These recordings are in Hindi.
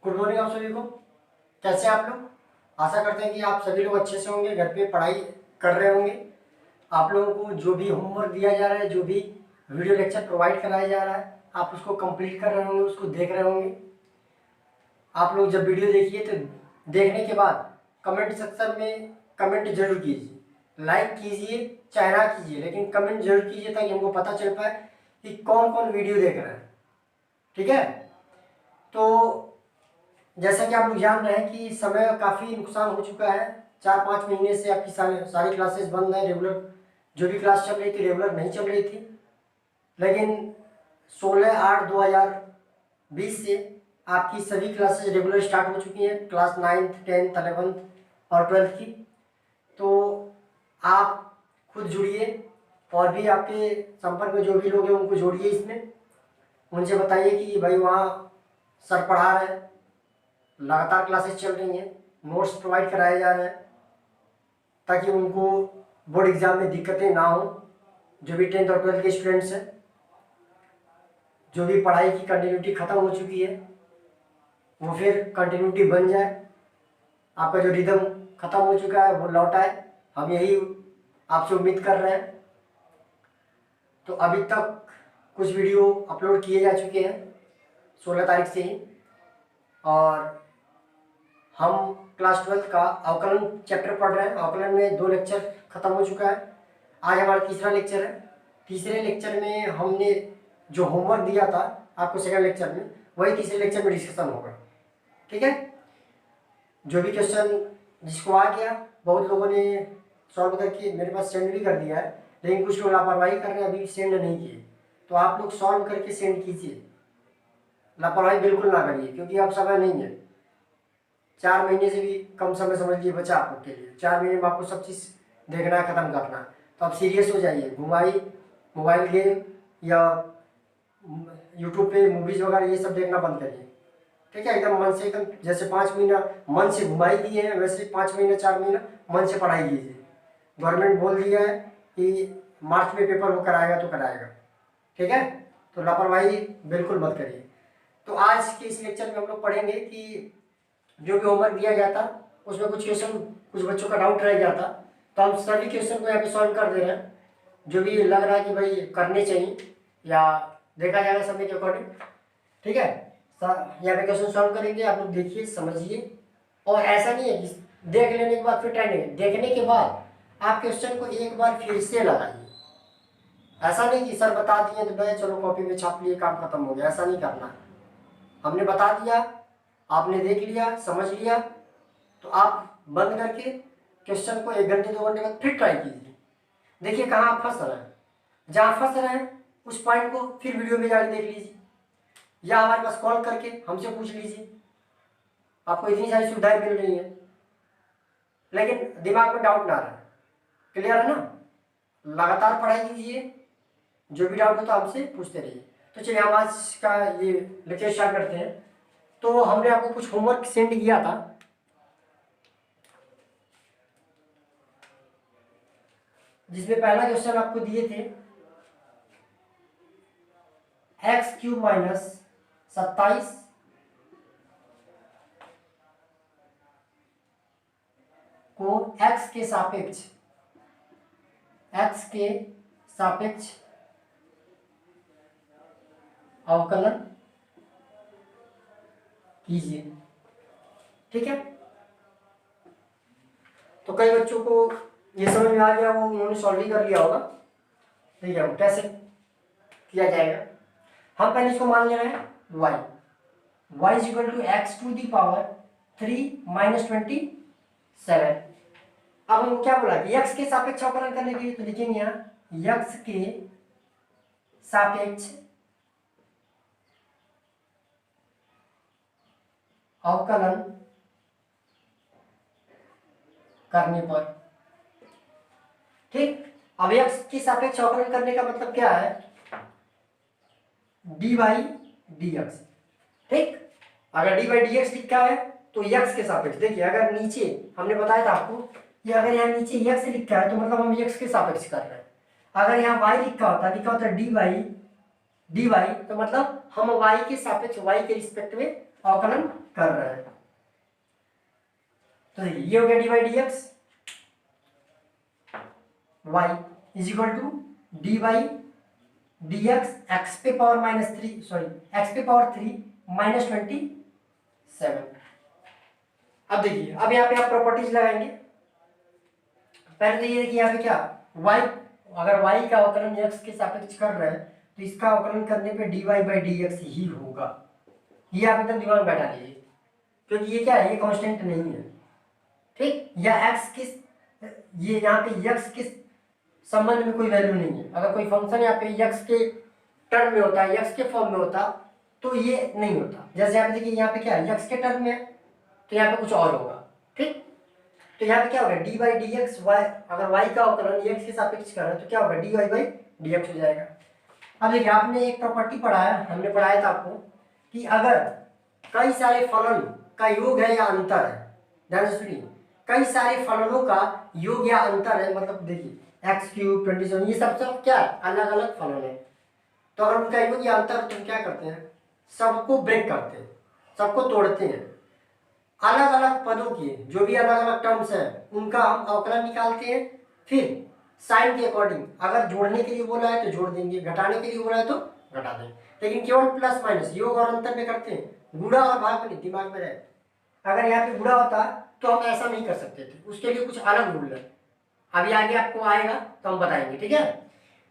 गुड मॉर्निंग आप सभी को। कैसे हैं आप लोग? आशा करते हैं कि आप सभी लोग अच्छे से होंगे, घर पे पढ़ाई कर रहे होंगे। आप लोगों को जो भी होमवर्क दिया जा रहा है, जो भी वीडियो लेक्चर प्रोवाइड कराया जा रहा है, आप उसको कंप्लीट कर रहे होंगे, उसको देख रहे होंगे। आप लोग जब वीडियो देखिए तो देखने के बाद कमेंट सेक्शन में कमेंट जरूर कीजिए, लाइक कीजिए चाहे ना कीजिए, लेकिन कमेंट जरूर कीजिए ताकि हमको पता चल पाए कि कौन कौन वीडियो देख रहा है। ठीक है, तो जैसा कि आप लोग जान रहे हैं कि समय काफ़ी नुकसान हो चुका है। 4-5 महीने से आपकी सारी क्लासेस बंद है। रेगुलर जो भी क्लास चल रही थी रेगुलर नहीं चल रही थी, लेकिन 16/8/2020 से आपकी सभी क्लासेस रेगुलर स्टार्ट हो चुकी हैं, क्लास 9th 10th 11th और 12th की। तो आप खुद जुड़िए और भी आपके संपर्क में जो भी लोग हैं उनको जोड़िए इसमें। उनसे बताइए कि भाई वहाँ सर पढ़ा रहे हैं, लगातार क्लासेस चल रही हैं, नोट्स प्रोवाइड कराए जा रहे हैं ताकि उनको बोर्ड एग्जाम में दिक्कतें ना हो। जो भी 10th और 12th के स्टूडेंट्स हैं, जो भी पढ़ाई की कंटिन्यूटी ख़त्म हो चुकी है वो फिर कंटिन्यूटी बन जाए, आपका जो रिदम ख़त्म हो चुका है वो लौट आए। हम यही आपसे उम्मीद कर रहे हैं। तो अभी तक कुछ वीडियो अपलोड किए जा चुके हैं 16 तारीख से ही, और हम क्लास 12th का अवकलन चैप्टर पढ़ रहे हैं। अवकलन में 2 लेक्चर ख़त्म हो चुका है, आज हमारा तीसरा लेक्चर है। तीसरे लेक्चर में हमने जो होमवर्क दिया था आपको सेकंड लेक्चर में, वही तीसरे लेक्चर में डिस्कशन होगा। ठीक है, जो भी क्वेश्चन जिसको आ गया, बहुत लोगों ने सॉल्व करके मेरे पास सेंड भी कर दिया है, लेकिन कुछ लोग लापरवाही कर रहे हैं, अभी सेंड नहीं किए। तो आप लोग सॉल्व करके सेंड कीजिए, लापरवाही बिल्कुल ना करिए, क्योंकि अब समय नहीं है। 4 महीने से भी कम समय समझ लिए बचा आप लोग के लिए। 4 महीने में आपको सब चीज़ देखना है, ख़त्म करना है। तो आप सीरियस हो जाइए, मोबाइल गेम या यूट्यूब पे मूवीज़ वगैरह ये सब देखना बंद करिए। ठीक है, एकदम मन से, एकदम जैसे 5 महीना मन से घुमाई दिए हैं वैसे 5 महीना 4 महीना मन से पढ़ाई कीजिए। गवर्नमेंट बोल दिया है कि मार्च में पेपर वो कराएगा तो कराएगा। ठीक है, तो लापरवाही बिल्कुल मत करिए। तो आज के इस लेक्चर में हम लोग पढ़ेंगे कि जो भी होमवर्क दिया गया था उसमें कुछ क्वेश्चन कुछ बच्चों का डाउट रह गया था, तो हम सभी क्वेश्चन को यहाँ पे सॉल्व कर दे रहे हैं। जो भी लग रहा है कि भाई करने चाहिए या देखा जाएगा समय के अकॉर्डिंग। ठीक है, यहाँ पे क्वेश्चन सॉल्व करेंगे, आप लोग देखिए समझिए। और ऐसा नहीं है कि देख लेने के बाद फिर ट्राई नहीं, देखने के बाद आप क्वेश्चन को एक बार फिर से लगाइए। ऐसा नहीं कि सर बता दिए तो भाई चलो कॉपी में छाप लिए काम खत्म हो गया, ऐसा नहीं करना। हमने बता दिया, आपने देख लिया, समझ लिया, तो आप बंद करके क्वेश्चन को 1 घंटे 2 घंटे बाद फिर ट्राई कीजिए। देखिए कहाँ आप फंस रहे हैं, जहाँ फंस रहे हैं उस पॉइंट को फिर वीडियो में जाकर देख लीजिए, या हमारे पास कॉल करके हमसे पूछ लीजिए। आपको इतनी सारी सुविधाएं मिल रही हैं, लेकिन दिमाग में डाउट ना रहे। क्लियर है ना? लगातार पढ़ाई कीजिए, जो भी डाउट हो तो हमसे पूछते रहिए। तो चलिए हम आज का ये लेक्चर स्टार्ट करते हैं। तो हमने आपको कुछ होमवर्क सेंड किया था, जिसमें पहला क्वेश्चन आपको दिए थे x³ - 27 को x के सापेक्ष अवकलन कीजिए। ठीक है, तो कई बच्चों को ये समझ में आ गया, वो उन्होंने सॉल्व ही कर लिया होगा। ठीक है, कैसे किया जाएगा? हम पहले इसको मान ले रहे हैं y = x⁻³ - 27। अब हमको क्या बोला कि x के सापेक्ष अवकलन करने के लिए, तो लिखेंगे यहाँ x के सापेक्ष अवकलन करने पर। ठीक, अब x के सापेक्ष अवकलन करने का मतलब क्या है? dy/dx। ठीक, अगर dy/dx लिखा है तो x के सापेक्ष, देखिए अगर नीचे हमने बताया था आपको कि अगर यहाँ नीचे x लिखा है तो मतलब हम x के सापेक्ष कर रहे हैं। अगर यहाँ y लिखा होता dy तो मतलब हम y के सापेक्ष y के रिस्पेक्ट में अवकलन कर रहे हैं। तो देखिए ये हो गया d by d x y is equal to d by d x x पे पावर एक्स पे पावर 3 माइनस 27। अब देखिए अब यहाँ पे आप प्रॉपर्टीज लगाएंगे। पहले तो ये देखिए यहाँ पे क्या y, अगर y का अवकलन x के सापेक्ष कर रहे हैं तो इसका अवकलन करने पे dy बाई डी एक्स ही होगा। ये आप एकदम दिमाग में बैठा लीजिए, क्योंकि ये क्या है, ये कांस्टेंट नहीं है, ठीक। या x किस, ये यहाँ पे x किस संबंध में कोई वैल्यू नहीं है। अगर कोई फंक्शन यहाँ पे x के टर्म में होता है, x के फॉर्म में होता तो ये नहीं होता। जैसे यहाँ पे देखिए यहाँ पे क्या है, x के टर्म में है तो यहाँ पे कुछ और होगा, ठीक। तो यहाँ पे क्या होगा d by d x y, अगर y का अवकलन x के सापेक्ष कर रहा है तो क्या होगा dy बाई डी एक्स हो जाएगा। अब देखिए आपने एक प्रॉपर्टी पढ़ाया, हमने पढ़ाया था आपको कि अगर कई सारे फलन का योग है या अंतर है, ध्यान से सुनिए, कई सारे फलनों का योग या अंतर है, मतलब देखिए एक्स क्यूब 27 ये सब क्या है, अलग अलग फलन है। तो अगर उनका योग या अंतर तो क्या करते हैं, सबको ब्रेक करते हैं, सबको तोड़ते हैं। अलग अलग पदों के जो भी अलग अलग टर्म्स हैं उनका हम अवकलन निकालते हैं, फिर साइन के अकॉर्डिंग अगर जोड़ने के लिए बोला है तो जोड़ देंगे, घटाने के लिए बोला है तो घटा देंगे। लेकिन केवल प्लस माइनस योग और अंतर में करते हैं, गुणा और भाग में दिमाग में रहे। अगर यहाँ पे गुणा होता तो हम ऐसा नहीं कर सकते थे, उसके लिए कुछ अलग रूल है, अभी आगे आपको आएगा तो हम बताएंगे, ठीक है।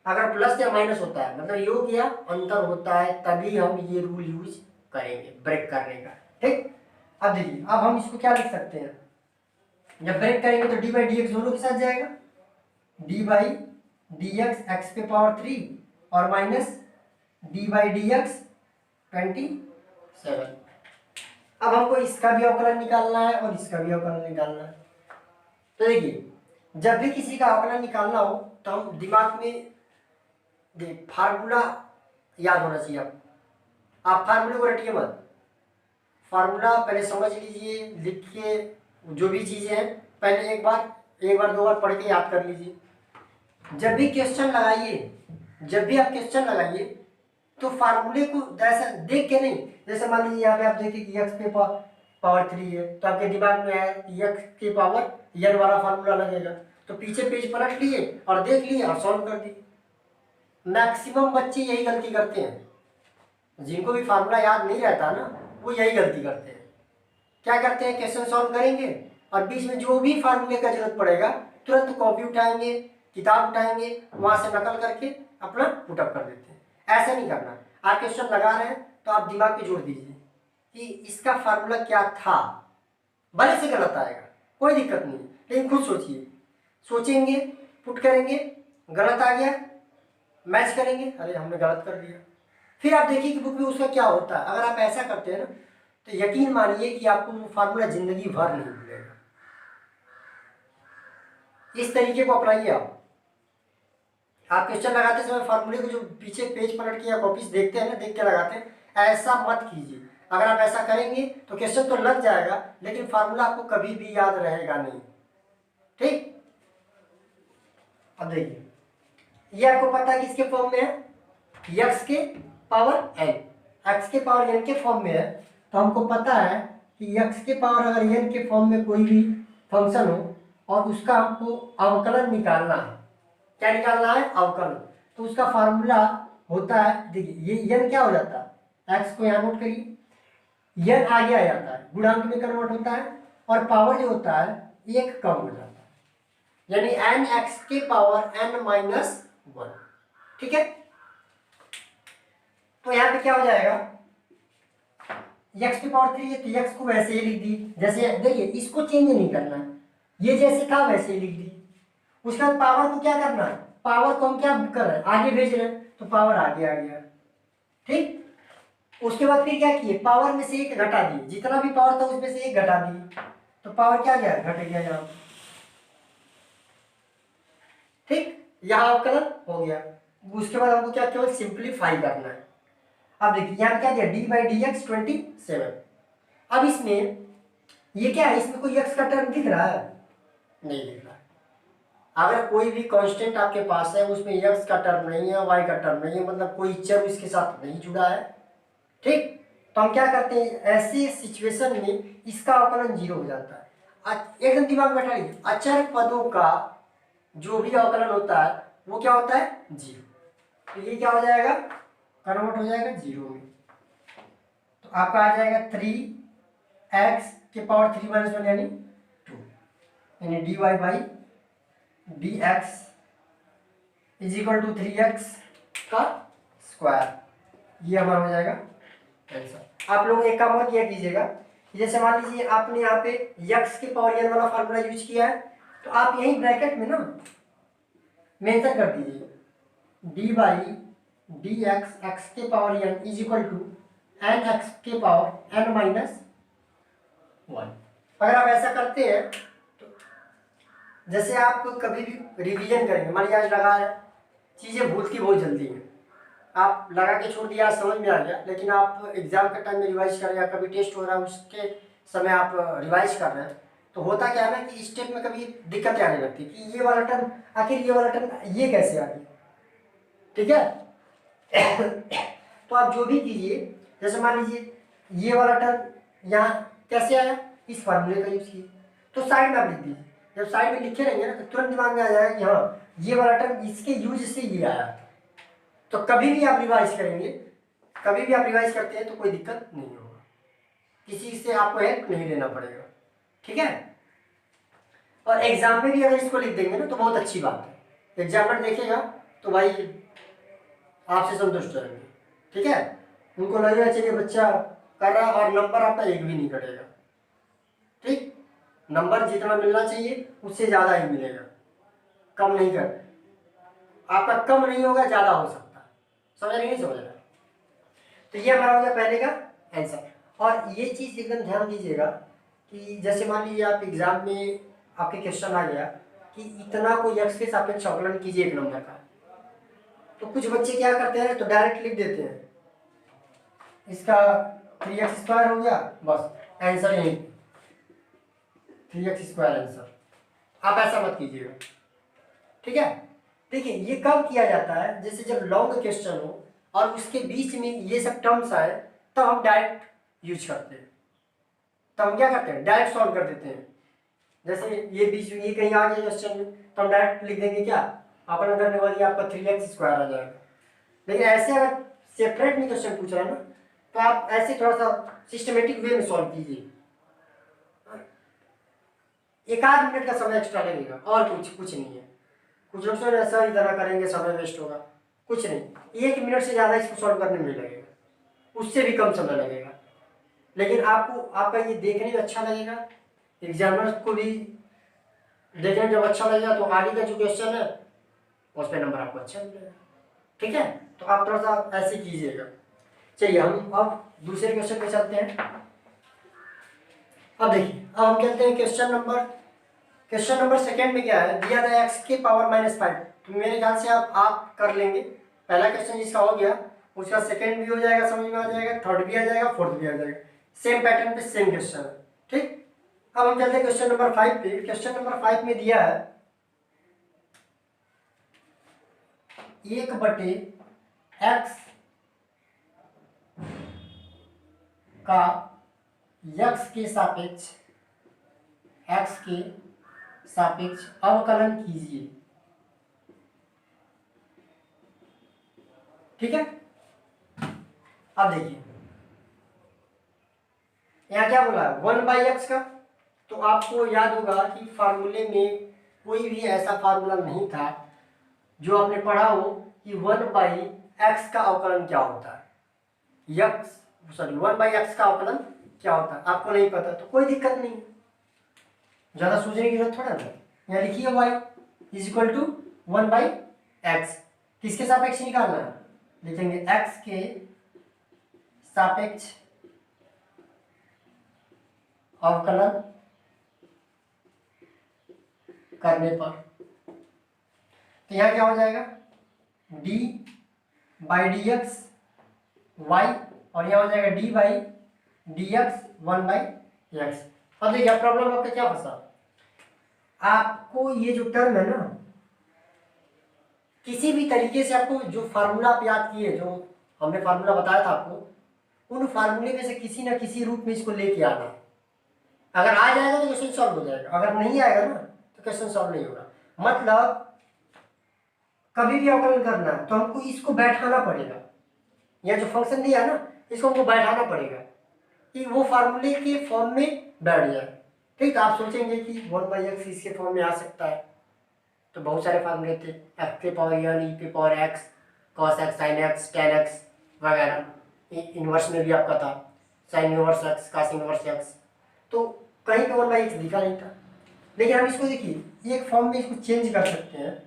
अगर प्लस या माइनस होता है मतलब योग या अंतर होता है तभी हम ये रूल यूज करेंगे ब्रेक करने का, ठीक। अब देखिए अब हम इसको क्या लिख सकते हैं, जब ब्रेक करेंगे तो डी बाई डी एक्स दोनों के साथ जाएगा, d by d x x पे पावर 3 और minus D by d x 27। अब हमको इसका भी अवकलन निकालना है और इसका भी अवकलन निकालना है। तो देखिए जब भी किसी का अवकलन निकालना हो तो हम दिमाग में फार्मूला याद होना चाहिए। आप फार्मूले को रटिए मत, फार्मूला पहले समझ लीजिए, लिखिए, जो भी चीज़ें हैं पहले एक बार दो बार पढ़ के याद कर लीजिए। जब भी क्वेश्चन लगाइए, जब भी आप क्वेश्चन लगाइए तो फार्मूले को ऐसा देख के नहीं, जैसे मान लीजिए यहाँ पे आप देखिए कि एक्स पे पावर 3 है तो आपके दिमाग में है एक्स के पावर n वाला फार्मूला लगेगा, तो पीछे पेज पलट लिए और देख लिए और सॉल्व कर दिए। मैक्सिमम बच्चे यही गलती करते हैं, जिनको भी फार्मूला याद नहीं रहता ना वो यही गलती करते हैं। क्या करते हैं, क्वेश्चन सॉल्व करेंगे और बीच में जो भी फार्मूले का जरूरत पड़ेगा तुरंत कॉपी उठाएंगे, किताब उठाएंगे, वहां से नकल करके अपना पुटअप कर देते हैं। ऐसा नहीं करना। आप क्वेश्चन लगा रहे हैं तो आप दिमाग पे जोड़ दीजिए कि इसका फार्मूला क्या था, भले से गलत आएगा कोई दिक्कत नहीं, लेकिन खुद सोचिए, सोचेंगे, पुट करेंगे, गलत आ गया मैच करेंगे, अरे हमने गलत कर दिया, फिर आप देखिए कि बुक में उसका क्या होता है। अगर आप ऐसा करते हैं ना तो यकीन मानिए कि आपको वो फार्मूला जिंदगी भर नहीं मिलेगा। इस तरीके को अपनाइए। आप क्वेश्चन लगाते समय फार्मूले को जो पीछे पेज पलट के या कॉपीज देखते हैं ना, देख के लगाते हैं, ऐसा मत कीजिए। अगर आप ऐसा करेंगे तो क्वेश्चन तो लग जाएगा लेकिन फार्मूला आपको कभी भी याद रहेगा नहीं, ठीक। अब देखिए ये आपको पता है कि इसके फॉर्म में है x के पावर n, x के पावर n के फॉर्म में है, तो हमको पता है कि x के पावर अगर n के फॉर्म में कोई भी फंक्शन हो और उसका हमको अवकलन निकालना है, क्या निकालना है, अवकलन, तो उसका फार्मूला होता है, देखिए ये n क्या हो जाता है, x को यहाँ नोट करिए, n आगे आ जाता है, गुणांक में कन्वर्ट होता है और पावर जो होता है एक कम हो जाता है, यानी n x के पावर n-1, ठीक है। तो यहाँ पे क्या हो जाएगा, x की पावर 3 है तो x को वैसे ही लिख दी, जैसे देखिए इसको चेंज नहीं करना है, ये जैसे था वैसे ही लिख दी। उसके बाद पावर को क्या करना है, पावर को हम क्या कर रहे हैं, आगे भेज रहे हैं तो पावर आगे आ गया, ठीक। उसके बाद फिर क्या किए, पावर में से एक घटा दिए, जितना भी पावर था उसमें से एक घटा दिए तो पावर क्या गया, घट गया यहाँ, ठीक। यहाँ अवकलन हो गया। उसके बाद हमको क्या केवल सिंप्लीफाई करना है। अब देखिए यहाँ क्या दिया, डी बाई डी एक्स 27। अब इसमें ये क्या है, इसमें कोई एक्स का टर्म दिख रहा है, नहीं दिख रहा है। अगर कोई भी कांस्टेंट आपके पास है उसमें एक्स का टर्म नहीं है, वाई का टर्म नहीं है, मतलब कोई चर इसके साथ नहीं जुड़ा है, ठीक। तो हम क्या करते हैं, ऐसे सिचुएशन में इसका अवकलन 0 हो जाता है। एकदम दिमाग में बैठा लीजिए, अचर पदों का जो भी अवकलन होता है वो क्या होता है, 0। तो ये क्या हो जाएगा, कन्वर्ट हो जाएगा 0 में। तो आपका आ जाएगा 3x के पावर 3 - 1 यानी 2, यानी dy by dx is equal to 3x का स्क्वायर। ये हमारा हो जाएगा आंसर। आप लोग एक काम और किया कीजिएगा, जैसे मान लीजिए आपने यहाँ पे x के पावर n वाला फार्मूला यूज किया है, तो आप यही ब्रैकेट में ना मेंशन कर दीजिए डी बाई डी एक्स के power n is equal to n x के पावर n माइनस 1। अगर आप ऐसा करते हैं तो जैसे आप कभी भी रिवीजन करेंगे, मान लीजिए आज लगा है, चीज़ें भूलती बहुत जल्दी हैं, आप लगा के छोड़ दिया, समझ में आ गया, लेकिन आप एग्जाम के टाइम में रिवाइज कर रहे हैं, कभी टेस्ट हो रहा है उसके समय आप रिवाइज कर रहे हैं, तो होता क्या है ना कि स्टेप में कभी दिक्कतें आने लगती कि ये वाला टर्म, आखिर ये वाला टर्म ये कैसे आ गया, ठीक है। तो आप जो भी कीजिए, जैसे मान लीजिए ये वाला टर्म यहाँ कैसे आया, इस फार्मूले का यूज किए, तो साइड में आप लिख दीजिए। जब साइड में लिखे रहेंगे ना तो तुरंत दिमाग में आ जाएगा कि हाँ ये वाला टर्म इसके यूज से ये आया। तो कभी भी आप रिवाइज करेंगे, कभी भी आप रिवाइज करते हैं तो कोई दिक्कत नहीं होगा, किसी से आपको हेल्प नहीं लेना पड़ेगा, ठीक है। और एग्जाम में भी अगर इसको लिख देंगे ना तो बहुत अच्छी बात है, एग्जामिनर देखेगा तो भाई आपसे संतुष्ट रहेंगे, ठीक है। उनको लगेगा चलिए बच्चा कर रहा है और नंबर आपका एक भी नहीं कटेगा, ठीक। नंबर जितना मिलना चाहिए उससे ज़्यादा ही मिलेगा, कम नहीं कर, आपका कम नहीं होगा, ज़्यादा हो सकता है, समझ रहे नहीं समझ रहे। तो ये हमारा हो गया पहले का आंसर। और ये चीज़ एकदम ध्यान दीजिएगा कि जैसे मान लीजिए आप एग्जाम में आपके क्वेश्चन आ गया कि इतना कोई x के सापेक्ष अवकलन कीजिए एक नंबर का, तो कुछ बच्चे क्या करते हैं तो डायरेक्ट लिख देते हैं इसका 3x स्क्वायर हो गया, बस आंसर यही 3x स्क्वायर आंसर। आप ऐसा मत कीजिएगा, ठीक है। देखिए ये कब किया जाता है, जैसे जब लॉन्ग क्वेश्चन हो और उसके बीच में ये सब टर्म्स आए तब हम डायरेक्ट यूज करते हैं, तब हम क्या करते हैं डायरेक्ट सॉल्व कर देते हैं। जैसे ये बीच में ये कहीं आ गया क्वेश्चन में तो हम डायरेक्ट लिख देंगे क्या, अवकलन करने के बाद ये आपका 3x स्क्वायर आ जाएगा। लेकिन ऐसे अगर सेपरेट में क्वेश्चन पूछ रहा है ना तो आप ऐसे थोड़ा सा सिस्टमेटिक वे में सॉल्व कीजिए, 1 मिनट का समय एक्स्ट्रा लगेगा और कुछ नहीं है। कुछ लोग सोच ऐसा ही तरह करेंगे समय वेस्ट होगा, कुछ नहीं, 1 मिनट से ज़्यादा इसको सॉल्व करने में लगेगा, उससे भी कम समय लगेगा। लेकिन आपको आपका ये देखने में अच्छा लगेगा, एग्जामिनर को भी देखने में जब अच्छा लगेगा तो आगे का जो क्वेश्चन है उस पर नंबर आपको अच्छा मिलेगा, ठीक है। तो आप थोड़ा सा ऐसे कीजिएगा। चलिए हम अब दूसरे क्वेश्चन पे चलते हैं। अब देखिए, अब हम चलते हैं क्वेश्चन नंबर सेकंड में क्या है, दिया था x के पावर -5। तो मेरे ख्याल से आप कर लेंगे, पहला क्वेश्चन जिसका हो गया उसका सेकंड भी हो जाएगा, समझ में आ जाएगा, थर्ड भी आ जाएगा, फोर्थ भी आ जाएगा, सेम पैटर्न पे सेम क्वेश्चन है, ठीक। अब हम चलते हैं क्वेश्चन नंबर 5 पे। क्वेश्चन नंबर 5 में दिया है 1/x का x के सापेक्ष अवकलन कीजिए, ठीक है। अब देखिए यहाँ क्या बोला है 1/x का, तो आपको याद होगा कि फार्मूले में कोई भी ऐसा फार्मूला नहीं था जो आपने पढ़ा हो कि 1/x का अवकलन क्या होता है, 1/x का अवकलन क्या होता है, आपको नहीं पता तो कोई दिक्कत नहीं, ज़्यादा सोचने की जरूरत थोड़ा ना। यहाँ लिखिए y is equal to 1/x, किसके सापेक्ष निकालना है, लिखेंगे x के सापेक्ष अवकलन करने पर। तो यहाँ क्या हो जाएगा d/dx y और यहाँ हो जाएगा d/dx 1/x। अब देखिए प्रॉब्लम आपका क्या फंसा, आपको ये जो टर्म है ना किसी भी तरीके से आपको जो फार्मूला आप याद किए, जो हमने फार्मूला बताया था आपको उन फार्मूले में से किसी ना किसी रूप में इसको लेके आना है। अगर आ जाएगा तो क्वेश्चन सॉल्व हो जाएगा, अगर नहीं आएगा ना तो क्वेश्चन सॉल्व नहीं होगा। मतलब कभी भी अवकलन करना है तो हमको इसको बैठाना पड़ेगा, यह जो फंक्शन दिया है ना इसको हमको बैठाना पड़ेगा कि वो फार्मूले के फॉर्म में बैठ जाए। ठीक, तो आप सोचेंगे कि 1/x इसके फॉर्म में आ सकता है, तो बहुत सारे फार्मूले थे, x के पावर n, e पे power x, cos x, sin x, tan x वगैरह। इन्वर्स में भी आपका था sin inverse x, cos inverse x, तो कहीं पे 1/x दिखा नहीं था। लेकिन हम इसको देखिए एक फॉर्म में इसको चेंज कर सकते हैं,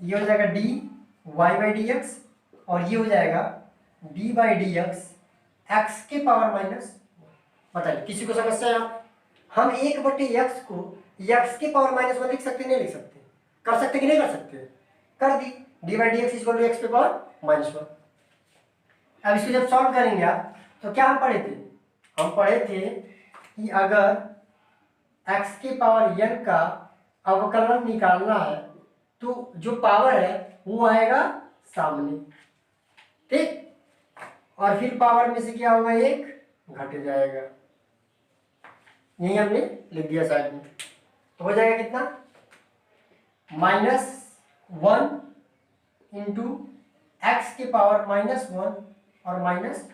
ये हो जाएगा dy/dx और ये हो जाएगा d/dx x के पावर माइनस। बताइए किसी को समस्या है? हम 1/x को x के पावर -1 लिख सकते नहीं लिख सकते? कर सकते कि नहीं कर सकते? कर दी, d/dx = x पे पावर -1। अब इसको जब सॉल्व करेंगे आप तो क्या हम पढ़े थे? हम पढ़े थे कि अगर x के पावर n का अवकलन निकालना है तो जो पावर है वो आएगा सामने, ठीक, और फिर पावर में से क्या होगा, एक घट जाएगा। यही हमने लिख दिया साइड में, तो हो जाएगा कितना, -1 इंटू एक्स के पावर -1 और माइनस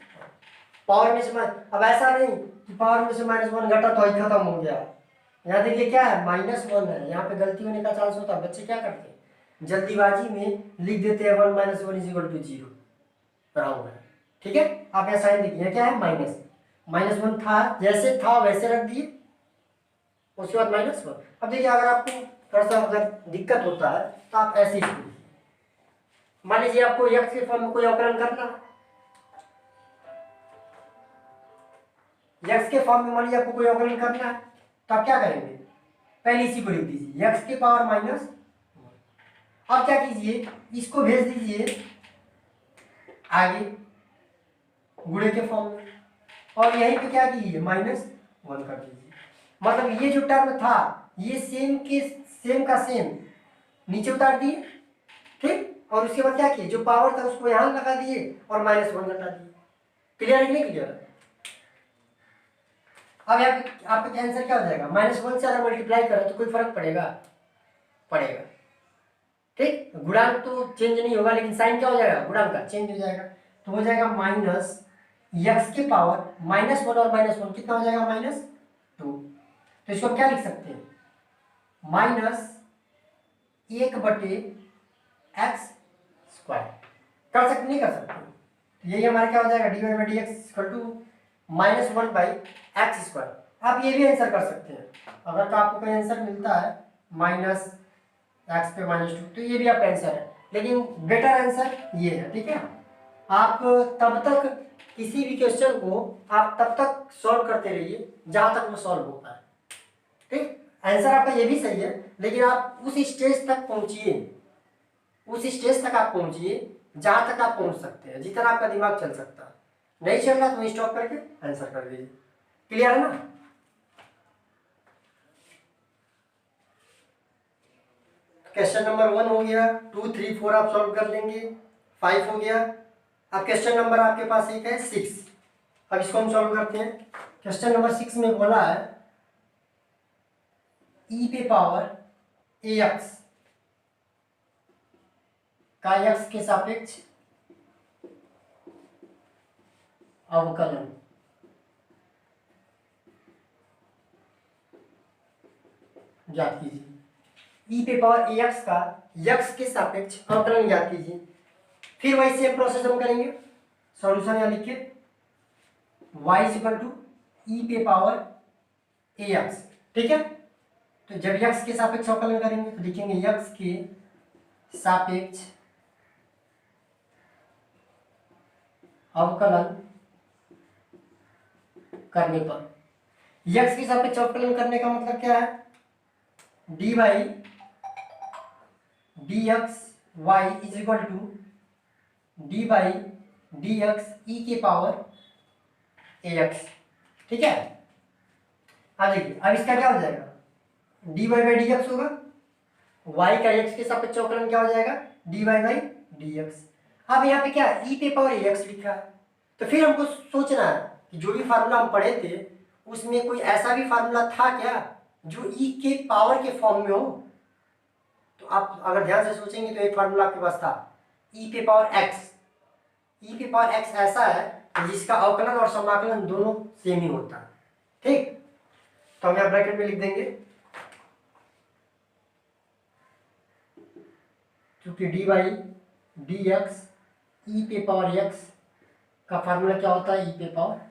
पावर में से अब ऐसा नहीं कि पावर में से -1 घटा तो ही खत्म हो गया। यहाँ देखिए क्या है, -1 है, यहाँ पे गलती होने का चांस होता है। बच्चे क्या करते हैं, जल्दीबाजी में लिख देते हैं 1 - 1 = 0 बराबर है। ठीक है, आप यहाँ साइन देखिए क्या है, -1 था, जैसे था वैसे रख दिए, उसके बाद -1। अब देखिए अगर आपको थोड़ा सा अगर दिक्कत होता है तो आप ऐसे ही, मान लीजिए आपको x के फॉर्म में कोई अवकलन करना है, x के फॉर्म में मान लीजिए आपको कोई अवकलन करना है तो आप क्या करेंगे, पहले इसी को लिख दीजिए x के पावर माइनस। अब क्या कीजिए, इसको भेज दीजिए आगे गुणे के फॉर्म में, और यहीं पे क्या कीजिए -1 कर दीजिए। मतलब ये जो टर्म था ये सेम का सेम नीचे उतार दिए, ठीक, और उसके बाद क्या किए, जो पावर था उसको यहां लगा दिए और -1 घटा दिए। क्लियर है कि नहीं क्लियर? अब आपका आंसर क्या हो जाएगा, -1 से अगर मल्टीप्लाई करें तो कोई फर्क पड़ेगा? पड़ेगा, ठीक, गुणांक तो चेंज नहीं होगा लेकिन साइन क्या हो जाएगा, गुणांक का चेंज हो जाएगा। तो हो जाएगा -x के पावर -1 और -1 कितना हो जाएगा, -2। तो इसको क्या लिख सकते हैं, -1/x²। कर सकते नहीं कर सकते? तो यही हमारा क्या हो जाएगा, dy/dx = -1/x²। आप ये भी आंसर कर सकते हैं, अगर तो आपको कोई आंसर मिलता है -x पे -2 तो ये भी आपका आंसर है, लेकिन बेटर आंसर ये है। ठीक है, आप तब तक किसी भी क्वेश्चन को आप तब तक सॉल्व करते रहिए जहां तक वो सॉल्व होता है। ठीक, आंसर आपका ये भी सही है, लेकिन आप उस स्टेज तक पहुंचिए, उस स्टेज तक आप पहुंचिए जहां तक आप पहुंच सकते हैं, जितना आपका दिमाग चल सकता है। नहीं चल रहा तो स्टॉप करके आंसर कर दीजिए। क्लियर है ना? क्वेश्चन नंबर 1 हो गया, 2, 3, 4 आप सॉल्व कर लेंगे, 5 हो गया। अब क्वेश्चन नंबर आपके पास एक है 6। अब इसको हम सॉल्व करते हैं। क्वेश्चन नंबर 6 में बोला है e पे पावर ax का x के सापेक्ष अवकलन। ज्ञात कीजिए। e पे पावर ax का x के सापेक्ष अवकलन ज्ञात कीजिए। फिर वही सेम प्रोसेस हम करेंगे, सॉल्यूशन यहाँ लिखिए, y = e पे पावर ax। ठीक है, तो जब x के सापेक्ष अवकलन करेंगे तो लिखेंगे x के सापेक्ष अवकलन करने पर, x के सापेक्ष अवकलन करने का मतलब क्या है, dy/dx y = d/dx e के पावर ax। ठीक है, अब देखिए अब इसका क्या हो जाएगा, dy/dx होगा, y का x के सापेक्ष अवकलन क्या हो जाएगा, dy/dx। अब यहाँ पे क्या e पे पावर ax लिखा है, तो फिर हमको सोचना है कि जो भी फार्मूला हम पढ़े थे उसमें कोई ऐसा भी फार्मूला था क्या जो ई के पावर के फॉर्म में हो। तो आप अगर ध्यान से सोचेंगे तो एक फार्मूला आपके पास था ई पे पावर एक्स। ई पे पावर एक्स ऐसा है जिसका अवकलन और समाकलन दोनों सेम ही होता है। ठीक, तो हम यहाँ ब्रैकेट में लिख देंगे क्योंकि डी बाई डी एक्स ई पे पावर एक्स का फार्मूला क्या होता है, ई पे पावर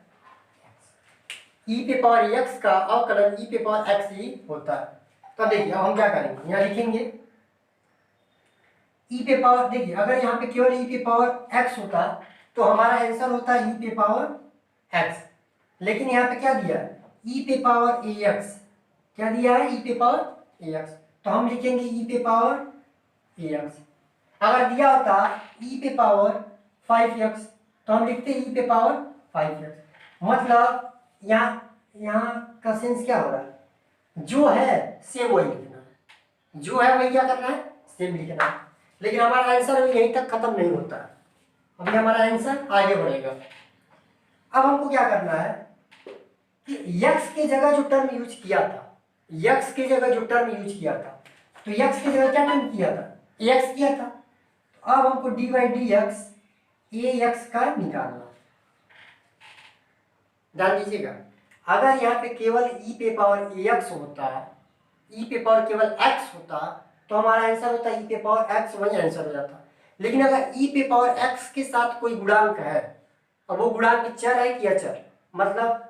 ई पे पावर एक्स का अवकलन ई पे पावर एक्स ही होता है। तो देखिए अब हम क्या करेंगे, यहाँ लिखेंगे ई पे पावर, देखिए अगर यहाँ पे केवल ई पे पावर एक्स होता तो हमारा आंसर होता है ई पे पावर एक्स, लेकिन यहाँ पे क्या दिया है ई पे पावर ए एक्स, क्या दिया है ई पे पावर ए एक्स, तो हम लिखेंगे ई पे पावर ए एक्स। अगर दिया होता ई पे पावर 5x तो हम लिखते ई पे पावर 5x। मतलब यहाँ का सेंस क्या हो रहा है, जो है सेम वही लिखना है, जो है वही क्या करना है, सेम लिखना है। लेकिन हमारा आंसर अभी यहीं तक खत्म नहीं होता है, अभी हमारा आंसर आगे बढ़ेगा। अब हमको क्या करना है कि x की जगह जो टर्म यूज किया था, x की जगह जो टर्म यूज किया था, तो x की जगह क्या टर्म किया था, x किया था। तो अब हमको D by d x a x का निकालना। ध्यान दीजिएगा, अगर यहाँ पे केवल ई पे पावर ए एक्स होता, ई पे पावर केवल x होता तो हमारा आंसर होता ई पे पावर x, वही आंसर हो जाता। लेकिन अगर ई पे पावर x के साथ कोई गुणांक है, अब वो गुणांक चर है कि अचर, मतलब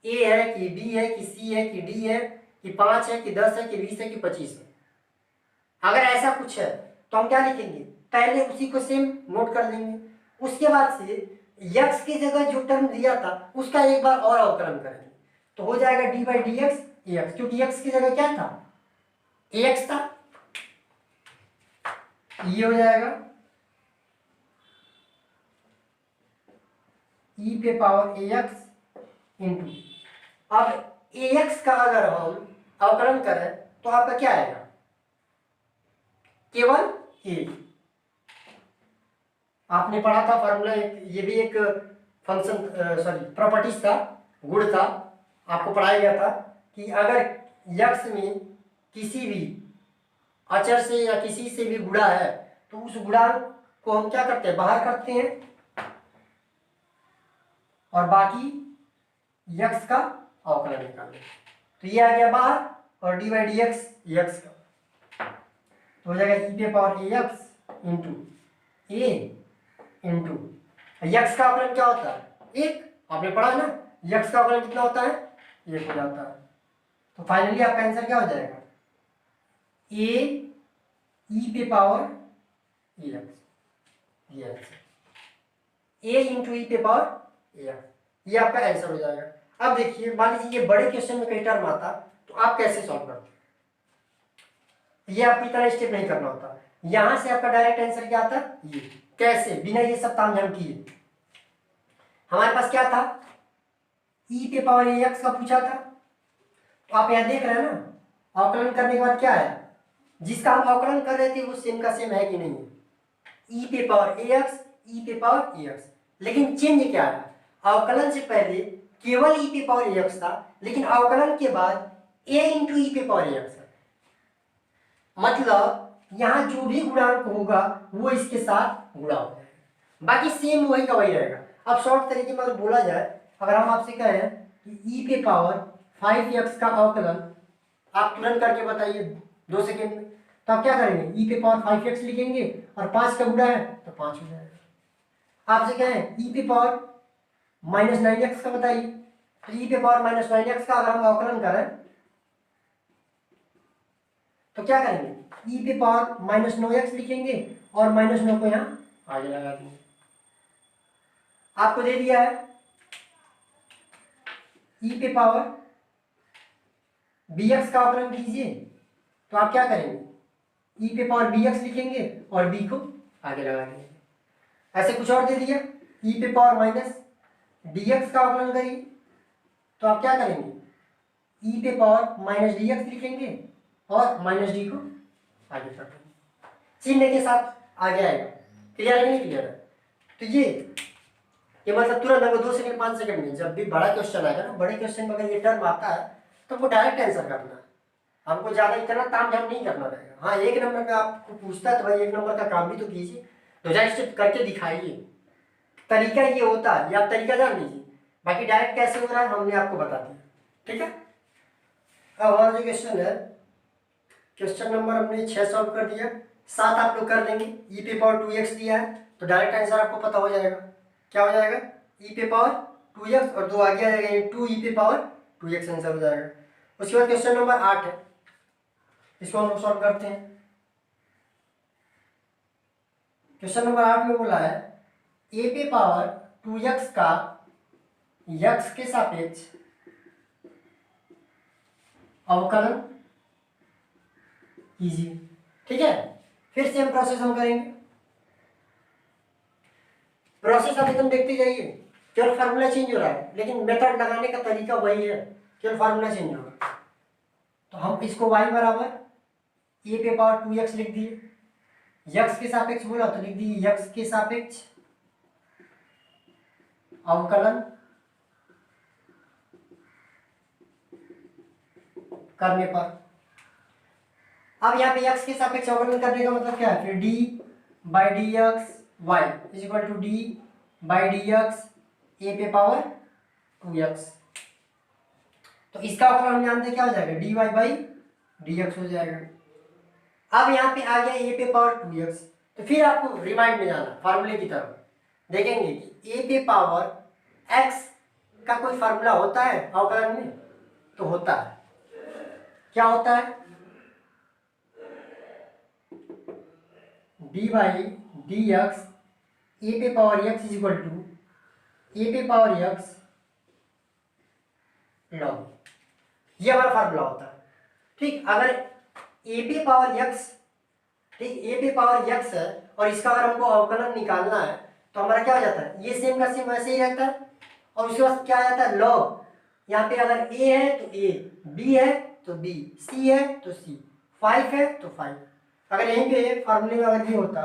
a है कि b है कि c है कि d है कि 5 है कि 10 है कि 20 है कि 25 है, अगर ऐसा कुछ है तो हम क्या लिखेंगे, पहले उसी को सेम नोट कर लेंगे, उसके बाद से x की जगह जो टर्म दिया था उसका एक बार और अवकलन करेंगे, तो हो जाएगा d by d x a x, क्योंकि x की जगह क्या था, ए एक्स था, ये हो जाएगा ई पे पावर ए एक्स इंटू, अब ए एक्स का अगर हम अवकलन करें तो आपका क्या आएगा, केवल ए। आपने पढ़ा था फार्मूला, ये भी एक फंक्शन सॉरी प्रॉपर्टीज था, गुण था, आपको पढ़ाया गया था कि अगर यक्स में किसी भी अचर से या किसी से भी गुणा है तो उस गुणांक को हम क्या करते हैं, बाहर करते हैं और बाकी यक्स का अवकलन निकालते हैं। तो ये आ गया बाहर और D by d x x का, तो हो जाएगा ई पे पावर ए एक्स इंटू ए इंटू यक्स का अवकलन क्या होता है, एक, आपने पढ़ा ना, यक्स का अवकलन कितना होता है, एक हो जाता है। तो फाइनली आपका आंसर क्या हो जाएगा, ए ई पे पावर ए एक्स, ये आंसर ए इंटू ई पे पावर ए एक्स, ये आपका आंसर हो जाएगा। अब देखिए मान लीजिए ये बड़े क्वेश्चन में कई टर्म आता तो आप कैसे सॉल्व करते, ये आपकी तरह स्टेप नहीं करना होता, यहां से आपका डायरेक्ट आंसर क्या आता, ये कैसे, बिना ये सब तामझाम किए। हमारे पास क्या था, ई पे पावर ए एक्स का पूछा था, तो आप यहां देख रहे हैं ना, अवकलन करने के बाद क्या है, जिसका हम अवकलन कर रहे थे वो सेम का सेम है कि नहीं है, ई पे पावर ए एक्स ई पे पावर ए एक्स, लेकिन चेंज क्या है, अवकलन से पहले केवल ई पे पावर ए एक्स था, लेकिन अवकलन के बाद ए इंटू ई पे पावर ए एक्स है, मतलब यहाँ जो भी गुणांक होगा वो इसके साथ गुणा हो जाएगा, बाकी सेम वही का वही रहेगा। अब शॉर्ट तरीके में अगर बोला जाए, अगर हम आपसे कहें कि ई पे पावर 5x का अवकलन आप तुरंत करके बताइए 2 सेकेंड में, तो आप क्या करेंगे, ई पे पावर 5x लिखेंगे और 5 का गुणा है तो 5 हो जाएगा। आपसे कहें ई पे पावर -9x का बताइए, तो ई पे पावर -9x का अगर हम अवकलन करें तो क्या करेंगे, ई पे पावर -9x लिखेंगे और -9 को यहाँ आगे लगा देंगे। आपको दे दिया है ई पे पावर bx का अवकलन कीजिए, तो आप क्या करेंगे, ई पे पावर bx लिखेंगे और b को आगे लगा देंगे। ऐसे कुछ और दे दिया, ई पे पावर -dx का अवकलन करिए, तो आप क्या करेंगे, ई पे पावर -dx लिखेंगे और -d को आगे कर देंगे, चिन्ह के साथ आगे आएगा। क्लियर है नहीं क्लियर है, तो ये ये मतलब तुरंत हमको 2 सेकंड 5 सेकंड में, जब भी बड़ा क्वेश्चन आएगा ना, बड़े क्वेश्चन में अगर ये टर्म आता है तो वो डायरेक्ट आंसर करना है, हमको ज़्यादा इतना तामझाम नहीं करना रहेगा। हाँ, 1 नंबर का आपको पूछता है तो भाई 1 नंबर का काम भी तो कीजिए, 2-4 स्टेप करके दिखाइए, तरीका ये होता है, ये आप तरीका जान लीजिए। बाकी डायरेक्ट कैसे हो रहा है हमने आपको बता दिया, ठीक है। अब हमारा जो क्वेश्चन है, क्वेश्चन नंबर हमने 6 सॉल्व कर दिया, 7 आप लोग कर लेंगे। ई पे पावर 2x दिया है तो डायरेक्ट आंसर आपको पता हो जाएगा, क्या हो जाएगा, ई पे पावर 2x और 2 आगे आ जाएगा, 2 ई पे पावर 2x आंसर हो जाएगा। उसके बाद क्वेश्चन नंबर 8 है, इसको हम लोग सॉल्व करते हैं। क्वेश्चन नंबर 8 में बोला है ए पे पावर 2x का x के सापेक्ष अवकलन कीजिए, ठीक है। फिर सेम प्रोसेस हम करेंगे, प्रोसेस आप एकदम देखते जाइए, केवल फार्मूला चेंज हो रहा है लेकिन मेथड लगाने का तरीका वही है, केवल फार्मूला चेंज होगा। तो हम इसको y बराबर ए पे पावर 2x लिख दिए, x के सापेक्ष बोला तो लिख दिए x के सापेक्ष अवकलन करने पर। अब यहाँ पे x के सापेक्ष अवकलन करने का मतलब क्या है, फिर d by d x y is equal to d by d x a पे पावर 2x। तो इसका अवकलन हम जानते हैं क्या हो जाएगा, dy बाई dx हो जाएगा। अब यहाँ पे आ गया a पे पावर 2x, तो फिर आपको रिमाइंड में जाना फार्मूले की तरफ, देखेंगे कि a पे पावर x का कोई फार्मूला होता है अवकलन में, तो होता है, क्या होता है, d by d x a पे power x is equal to a पे पावर x लॉग, ये हमारा फार्मूला होता है, ठीक। अगर ए पे पावर x, ठीक, ए पे पावर x है और इसका अगर हमको अवकलन निकालना है तो हमारा क्या हो जाता है, ये सेम का सेम वैसे ही रहता है, और उसके बाद क्या आ जाता है लॉग। यहाँ पे अगर a है तो a, b है तो b, c है तो c, 5 है तो 5। अगर यहीं पे फार्मूले में अगर ये होता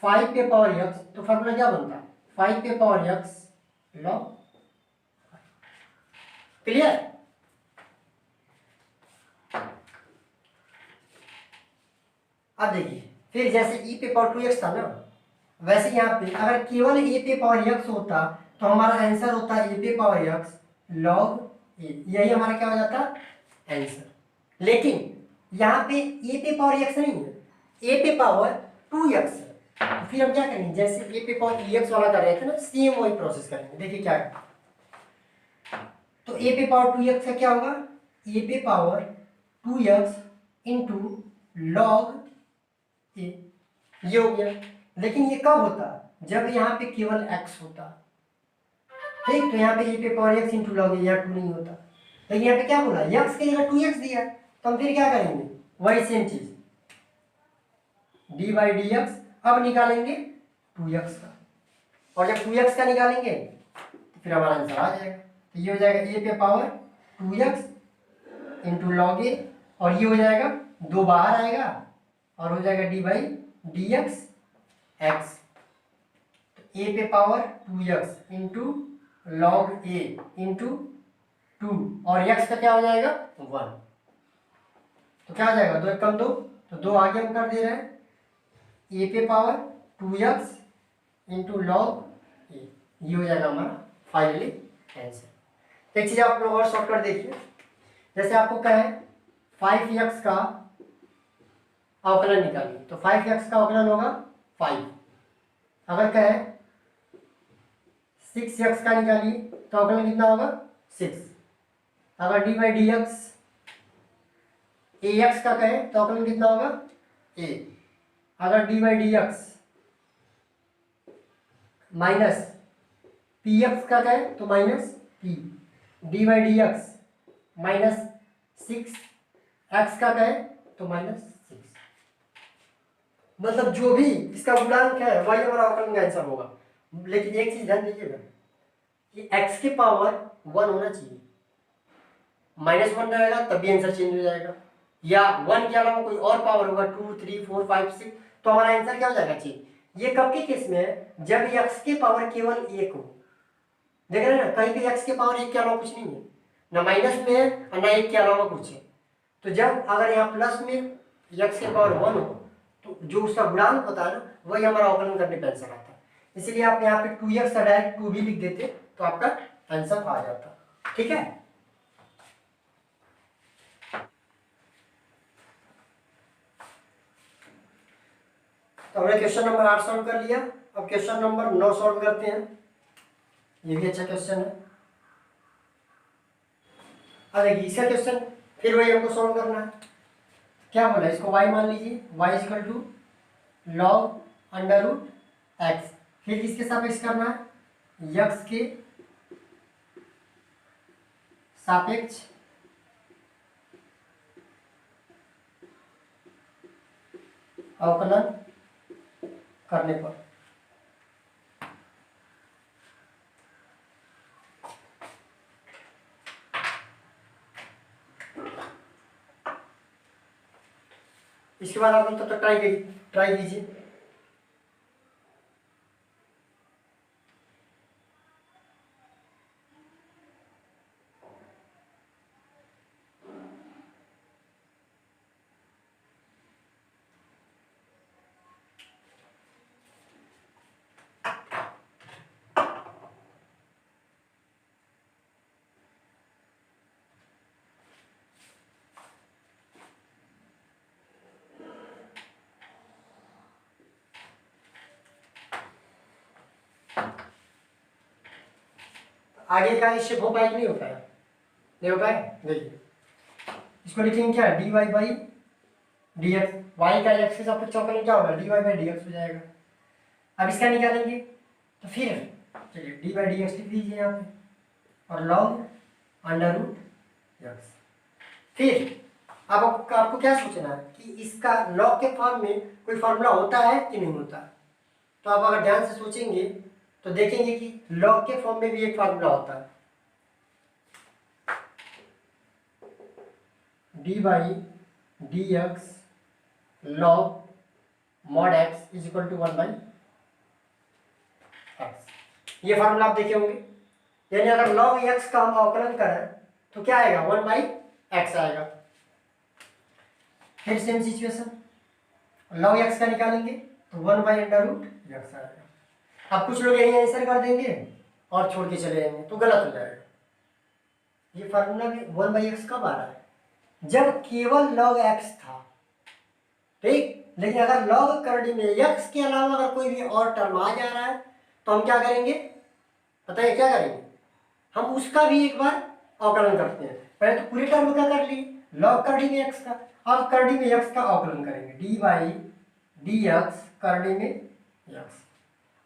5 पे पावर x, तो फार्मूला क्या बनता, 5 पे पावर x लॉग, क्लियर। अब देखिए, फिर जैसे e पे पावर 2x था ना, वैसे यहाँ पे अगर केवल a पे पावर x होता तो हमारा आंसर होता a पे पावर x log a, यही हमारा क्या हो जाता आंसर। लेकिन यहाँ पे a पे पावर x नहीं है, a पे पावर 2x है, तो फिर हम क्या करेंगे, जैसे a पे पावर ex वाला कर रहे थे ना, सेम वही प्रोसेस करेंगे। देखिए क्या है, तो a पे पावर 2x का क्या होगा, a पे power 2x into log a, ये हो गया। लेकिन ये कब होता, जब यहाँ पे केवल x होता, ठीक। तो यहाँ पे a पे power x into log a, यहाँ 2 नहीं होता, लेकिन यहाँ पे क्या बोला, x की जगह 2x दिया, तो हम फिर क्या करेंगे, वही सेम चीज डी बाई डी एक्स। अब निकालेंगे 2x का, और जब 2x का निकालेंगे तो फिर हमारा आंसर आ जाएगा। तो ये हो जाएगा a पे power 2x into log a, और ये हो जाएगा 2 बाहर आएगा और हो जाएगा d by d x x. तो a पे power 2x into log a into 2, और x का क्या हो जाएगा 1, तो क्या हो जाएगा 2 एक कम 2, तो 2 आगे हम कर दे रहे हैं, a पे power 2x into log a, ये हो जाएगा हमारा फाइनली आंसर। एक चीज आप लोग और शॉर्टकट देखिए, जैसे आपको कहे 5x का अवकलन निकालिए, तो 5x का अवकलन होगा 5। अगर कहे 6x का निकालिए तो अवकलन कितना होगा 6। अगर D by d x ax का कहे तो अवकलन कितना होगा a। अगर D by d x minus P x का कहे तो minus p, D by d x minus 6x का कहे तो माइनस 6, मतलब जो भी इसका गुणांक है वही हमारा अवकलन का आंसर होगा। लेकिन एक चीज ध्यान दीजिएगा कि x के पावर 1 होना चाहिए, -1 रहेगा तब भी आंसर चेंज हो जाएगा, या 1 के अलावा कोई और पावर होगा 2 3 4 5 6, तो हमारा आंसर क्या हो जाएगा चेंज। ये कब के केस में है, जब x के पावर केवल 1 हो। देख रहे हैं ना, कहीं पे x के पावर 1 के अलावा कुछ नहीं है, ना माइनस में है और ना 1 के अलावा कुछ है। तो जब अगर यहाँ प्लस में x के पावर 1 हो तो जो उसका गुणांक होता है ना, वही हमारा अवकलन करने पे आंसर आता है। इसलिए आप यहाँ पे 2x का डायरेक्ट 2 भी लिख देते तो आपका आंसर आ जाता। ठीक है, तो हमने क्वेश्चन नंबर 8 सॉल्व कर लिया। अब क्वेश्चन नंबर 9 सॉल्व करते हैं। ये भी अच्छा क्वेश्चन है। अब देखिए इसका क्वेश्चन फिर वही हमको सॉल्व करना है। क्या बोला, इसको y मान लीजिए, y equal to log under root x, फिर किसके सापेक्ष करना है, यक्स के सापेक्ष अवकलन करने पर। इसके बाद आप तब तक ट्राई कीजिए। आगे का इससे हो पाएगा, नहीं हो पाया, नहीं हो पाया। देखिए इसको लिखेंगे क्या, d y by d x, y का एक्स के सापेक्ष अवकलन क्या होगा, d y by d x हो जाएगा। अब इसका निकालेंगे तो फिर चलिए डी बाई डी एक्स लिख दीजिए यहाँ पे, और लॉग अंडर रूट एक्स। फिर अब आपको क्या सोचना है कि इसका लॉग के फॉर्म में कोई फॉर्मूला होता है कि नहीं होता। तो आप अगर ध्यान से सोचेंगे तो देखेंगे कि लॉग के फॉर्म में भी एक फार्मूला होता है, d by d x log mod x is equal to 1 by x. ये फार्मूला आप देखे होंगे। यानी अगर लॉग एक्स का हम अवकलन करें तो क्या आएगा, 1 बाई एक्स आएगा। फिर सेम सिचुएशन, लॉग एक्स का निकालेंगे तो 1 बाई अंडर रूट एक्स आएगा। अब कुछ लोग यही आंसर कर देंगे और छोड़ के चले जाएंगे तो गलत हो जाएगा। ये फार्मूला में 1 बाई एक्स कब आ रहा है, जब केवल लॉग एक्स था, ठीक। लेकिन अगर लॉग करने में एक्स के अलावा अगर कोई भी और टर्म आ जा रहा है तो हम क्या करेंगे, पता है क्या करेंगे, हम उसका भी एक बार अवकलन करते हैं। पहले तो पूरे टर्म का कर लिए, लॉग करने में एक्स का, अब करने में एक्स का अवकलन करेंगे, डी बाई डी एक्स करने में एक्स।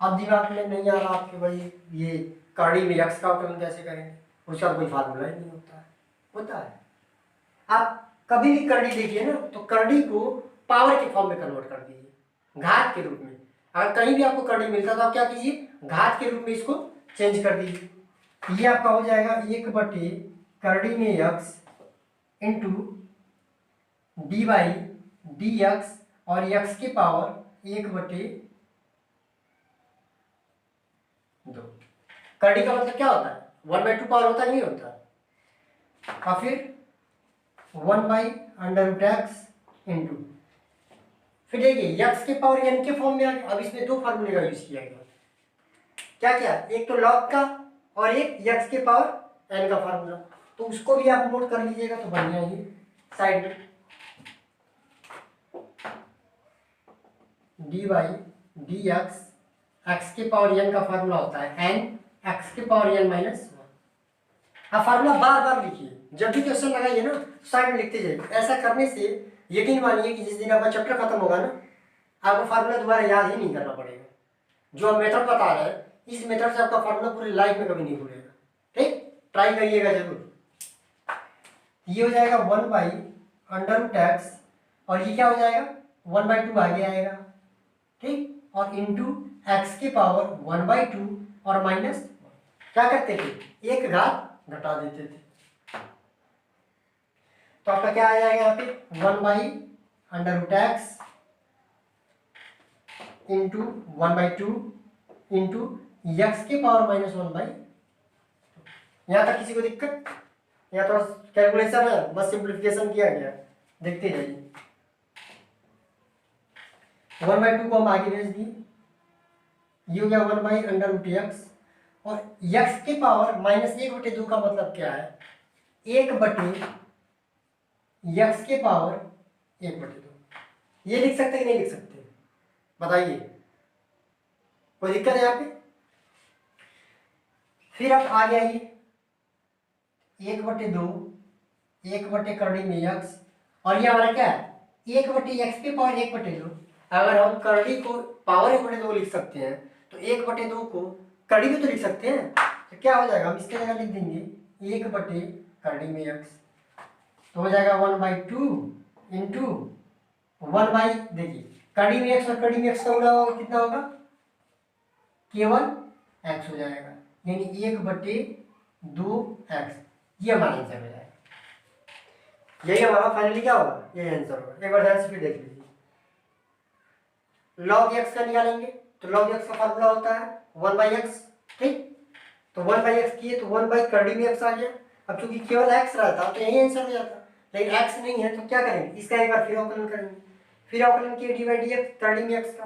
अब दिमाग में नहीं आ रहा आपके भाई ये करनी में एक्स का अवकलन कैसे करेंगे, उसका कोई फार्मूला ही नहीं होता है। होता है, आप कभी भी करनी देखिए ना तो करनी को पावर के फॉर्म में कन्वर्ट कर दीजिए, घात के रूप में। अगर कहीं भी आपको करनी मिलता तो आप क्या कीजिए, घात के रूप में इसको चेंज कर दीजिए। ये आपका हो जाएगा 1 करनी में x into d by d x, और एक्स के पावर 1/2। करनी का मतलब क्या होता है, 1/2 पावर होता नहीं होता। और फिर 1 by under root x into, फिर देखिए एक्स के पावर एन के फॉर्म में आ गया। अब इसमें दो फार्मूले का यूज किया गया, क्या क्या, एक तो लॉग का और एक एक्स के पावर एन का फार्मूला। तो उसको भी आप नोट कर लीजिएगा तो बढ़िया ही साइड में, D by d x, x के पावर एन का फार्मूला होता है एन एक्स के पावर एन माइनस 1। आप फार्मूला बार बार लिखिए, जब भी क्वेश्चन लगाइए ना साइड में लिखते जाइए। ऐसा करने से यकीन मानिए कि जिस दिन आपका चैप्टर खत्म होगा ना, आपको फार्मूला दोबारा याद ही नहीं करना पड़ेगा। जो हम मेथड बता रहे हैं इस मेथड से आपका फार्मूला पूरी लाइफ में कभी नहीं भूलेगा। ठीक, ट्राई करिएगा जरूर। ये हो जाएगा 1 बाई अंडर रूट एक्स, और ये क्या हो जाएगा 1/2 आगे आएगा, ठीक, और इंटू एक्स के पावर 1/2 और माइनस, क्या करते थे, एक घात घटा देते थे। तो आपका क्या आ जाएगा यहाँ पे 1 by under root x into 1/2 into x के पावर -1/। यहाँ तक किसी को दिक्कत? यहाँ थोड़ा कैलकुलेशन है, बस सिंप्लीफिकेशन किया गया, देखते जाइए। 1/2 को हम आगे भेज दिए, ये हो गया 1/√x, और x के पावर -1/2 का मतलब क्या है? 1/x के पावर 1/2। ये लिख सकते कि नहीं लिख सकते, बताइए, कोई दिक्कत है यहाँ पे? फिर आप आगे आइए, 1/2 1/करड़ी में x, और ये हमारा क्या है? 1/x के पावर 1/2। अगर हम करड़ी को पावर 1/2 लिख सकते हैं तो 1/2 को करड़ी में तो लिख सकते हैं। तो क्या हो जाएगा, हम इसके जगह लिख देंगे 1/करड़ी में x, तो हो जाएगा 1/2 इंटू 1/, देखिए करड़ी में x और करड़ी में x का गुणा होगा, कितना होगा? केवल x हो जाएगा, यानी 1/2x। ये हमारा आंसर हो जाएगा, यही हमारा फाइनली क्या होगा, यही आंसर होगा। एक बार ध्यान से फिर देख लीजिए, log x का निकालेंगे तो log x का फार्मूला होता है 1/x, ठीक। तो 1/x किए तो 1/करड़ी में x आ गया। अब चूंकि केवल x रहता तो यही आंसर हो जाता, लेकिन x नहीं है तो क्या करेंगे, इसका एक बार फिर अवकलन करेंगे। फिर अवकलन किए dy/dx करड़ी में x का,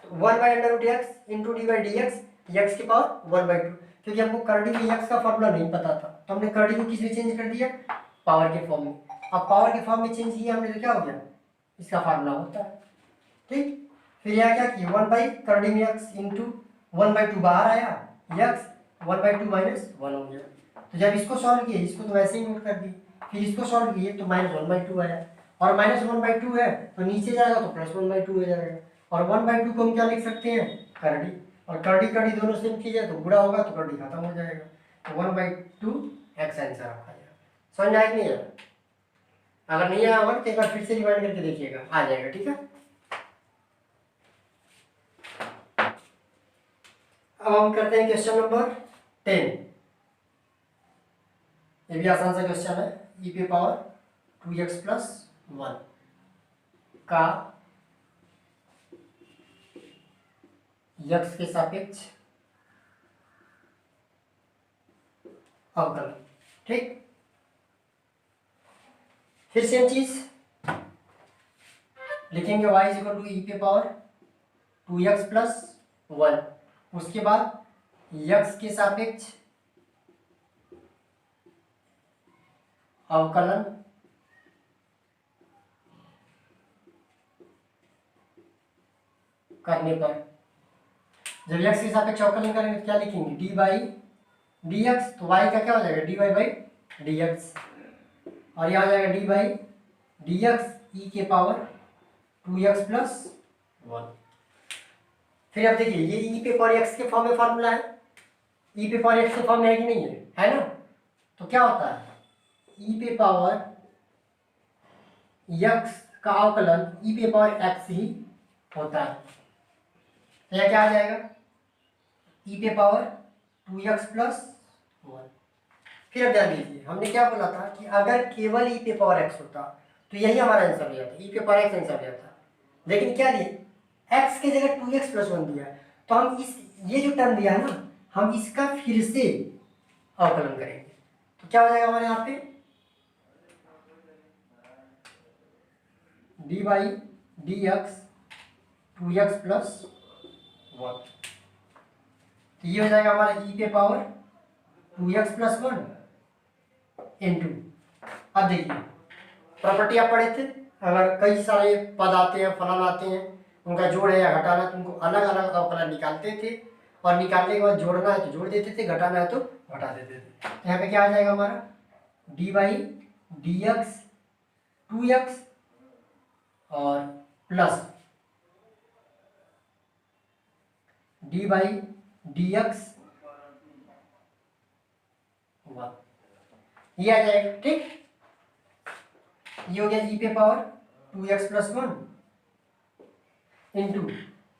तो 1/√x इंटू dy/dx x के पावर 1/2। क्योंकि हमको करड़ी में x का फॉर्मूला नहीं पता था तो हमने करड़ी को किस में चेंज कर दिया, पावर के फॉर्म में। अब पावर के फॉर्म में चेंज किया हमने तो क्या हो गया, इसका फार्मूला होता है, ठीक। फिर यहाँ क्या किया, 1/करड़ी में x इंटू 1/2 बाहर आया, x 1/2 -1 हो गया। तो जब इसको सॉल्व किए, इसको तो वैसे ही नोट कर दिए, फिर इसको सॉल्व किए तो -1/2 आया, और -1/2 है तो नीचे जाएगा तो +1/2 हो जाएगा। और 1/2 को हम क्या लिख सकते हैं, करड़ी, और करड़ी करड़ी दोनों सेम की जाए तो गुणा होगा तो करड़ी खत्म हो जाएगा, तो 1/2x आंसर आपका आएगा। समझ आएगा नहीं आया? अगर नहीं आया होगा तो एक बार फिर से रिवाइंड करके देखिएगा, आ जाएगा, ठीक है। अब हम करते हैं क्वेश्चन नंबर 10। ये भी आसान सा क्वेश्चन है, e पे पावर 2x + 1 का x के सापेक्ष अवकलन, ठीक। फिर सेम चीज लिखेंगे, y = e पे पावर 2x + 1, उसके बाद x के सापेक्ष अवकलन करने पर, जब x के सापेक्ष अवकलन करेंगे तो क्या लिखेंगे, dy/dx, तो y का क्या हो जाएगा, dy/dx, और यह हो जाएगा dy/dx e के पावर 2x + 1। फिर अब देखिए, ये e पे पावर x के फॉर्म में फॉर्मूला है, e पे पावर x के फॉर्म में है कि नहीं है, है ना। तो क्या होता है, e पे पावर x का अवकलन e पे पावर x ही होता है। तो यह क्या आ जाएगा, e पे पावर 2x + 1। फिर अब ध्यान दीजिए, हमने क्या बोला था कि अगर केवल e पे पावर x होता तो यही हमारा आंसर हो जाता, e पे पावर x आंसर हो जाता। लेकिन क्या दिए, x की जगह 2x + 1 दिया, तो हम इस ये जो टर्म दिया है ना, हम इसका फिर से अवकलन करेंगे। तो क्या हो जाएगा हमारे यहाँ पे, dy/dx 2x + 1, तो ये हो जाएगा हमारा e पे पावर 2x + 1 इंटू, अब देखिए प्रॉपर्टी आप पढ़े थे, अगर कई सारे पद आते हैं, फलन आते हैं, उनका जोड़ है या घटाना है तो उनको अलग अलग अवकलन निकालते थे, और निकालने के बाद जोड़ना है तो जोड़ देते थे, घटाना है तो घटा देते थे। तो यहाँ पे क्या आ जाएगा हमारा, dy/dx 2x और प्लस dy/dx 1, ये आ जाएगा, ठीक। ये हो गया e पे पावर 2x + 1 इंटू,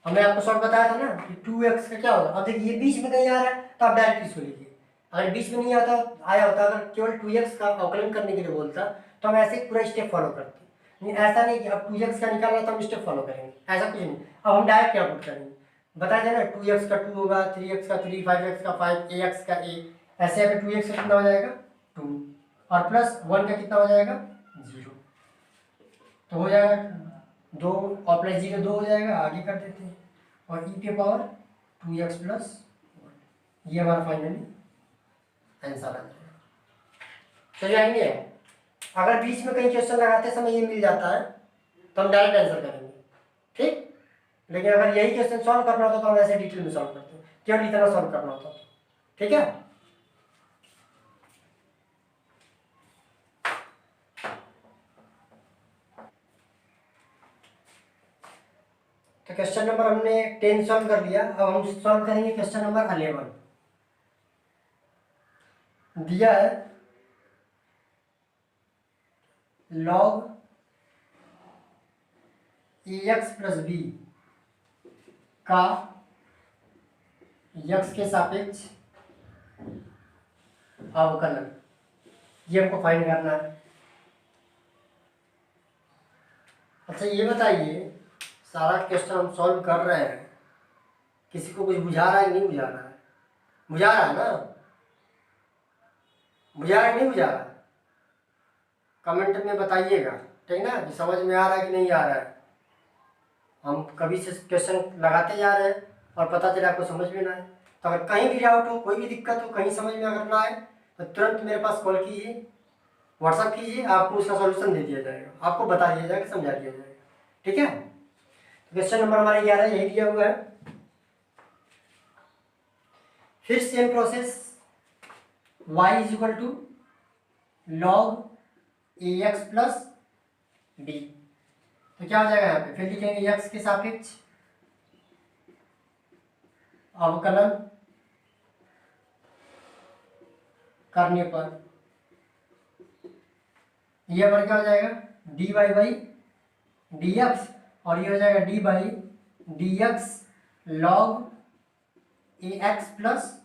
हमने आपको शॉर्ट बताया था ना कि 2x का क्या होगा। अब देखिए ये बीच में कहीं आ रहा है तो आप डायरेक्ट इसको लिखिए, अगर बीच में नहीं आता आया होता, अगर केवल 2x का अवकलन करने के लिए बोलता तो हम ऐसे पूरा स्टेप फॉलो करते। नहीं ऐसा नहीं कि अब 2x का निकालना तो हम स्टेप फॉलो करेंगे, ऐसा कुछ नहीं। अब हम डायरेक्ट क्या पुट करेंगे, बताया जाए ना 2x का 2 होगा, 3x का 3, 5x का 5, ax का a, ऐसे यहाँ पे 2x का कितना हो जाएगा 2 और प्लस 1 का कितना हो जाएगा 0, तो हो जाएगा 2 और प्लस 0 2 हो जाएगा, आगे कर देते हैं और e के पावर 2x प्लस 1, ये हमारा फाइनली आंसर आ जाएगा। समझ आएंगे। अगर बीच में कहीं क्वेश्चन लगाते समय ये मिल जाता है तो हम डायरेक्ट आंसर करेंगे, ठीक। लेकिन अगर यही क्वेश्चन सॉल्व करना होता तो हम ऐसे डिटेल में सॉल्व करते हैं, केवल इतना सॉल्व करना होता, ठीक है। तो क्वेश्चन नंबर हमने 10 सॉल्व कर लिया। अब हम सॉल्व करेंगे क्वेश्चन नंबर 11। दिया है log ax प्लस बी का x के सापेक्ष अवकलन, ये हमको फाइंड करना है। अच्छा ये बताइए, सारा क्वेश्चन हम सॉल्व कर रहे हैं, किसी को कुछ बुझा रहा है नहीं बुझा रहा है? बुझा रहा है ना? बुझा रहा है नहीं बुझा रहा है? कमेंट में बताइएगा, ठीक ना, कि समझ में आ रहा है कि नहीं आ रहा है। हम कभी से क्वेश्चन लगाते जा रहे हैं और पता चला आपको समझ में ना आए, तो अगर कहीं भी डाउट हो, कोई भी दिक्कत हो, कहीं समझ में अगर ना आए तो तुरंत मेरे पास कॉल कीजिए, व्हाट्सअप कीजिए, आपको उसका सॉल्यूशन दे दिया जाएगा, आपको बता दिया जाएगा, समझा दिया जाएगा, ठीक है। क्वेश्चन नंबर हमारा 11 यही दिया हुआ है। फिर same process, y is equal to log ax plus b, तो क्या हो जाएगा यहाँ पे, फिर लिखेंगे x के सापेक्ष अवकलन करने पर ये हमारा क्या हो जाएगा dy बाई dx, और ये हो जाएगा d by dx log ax plus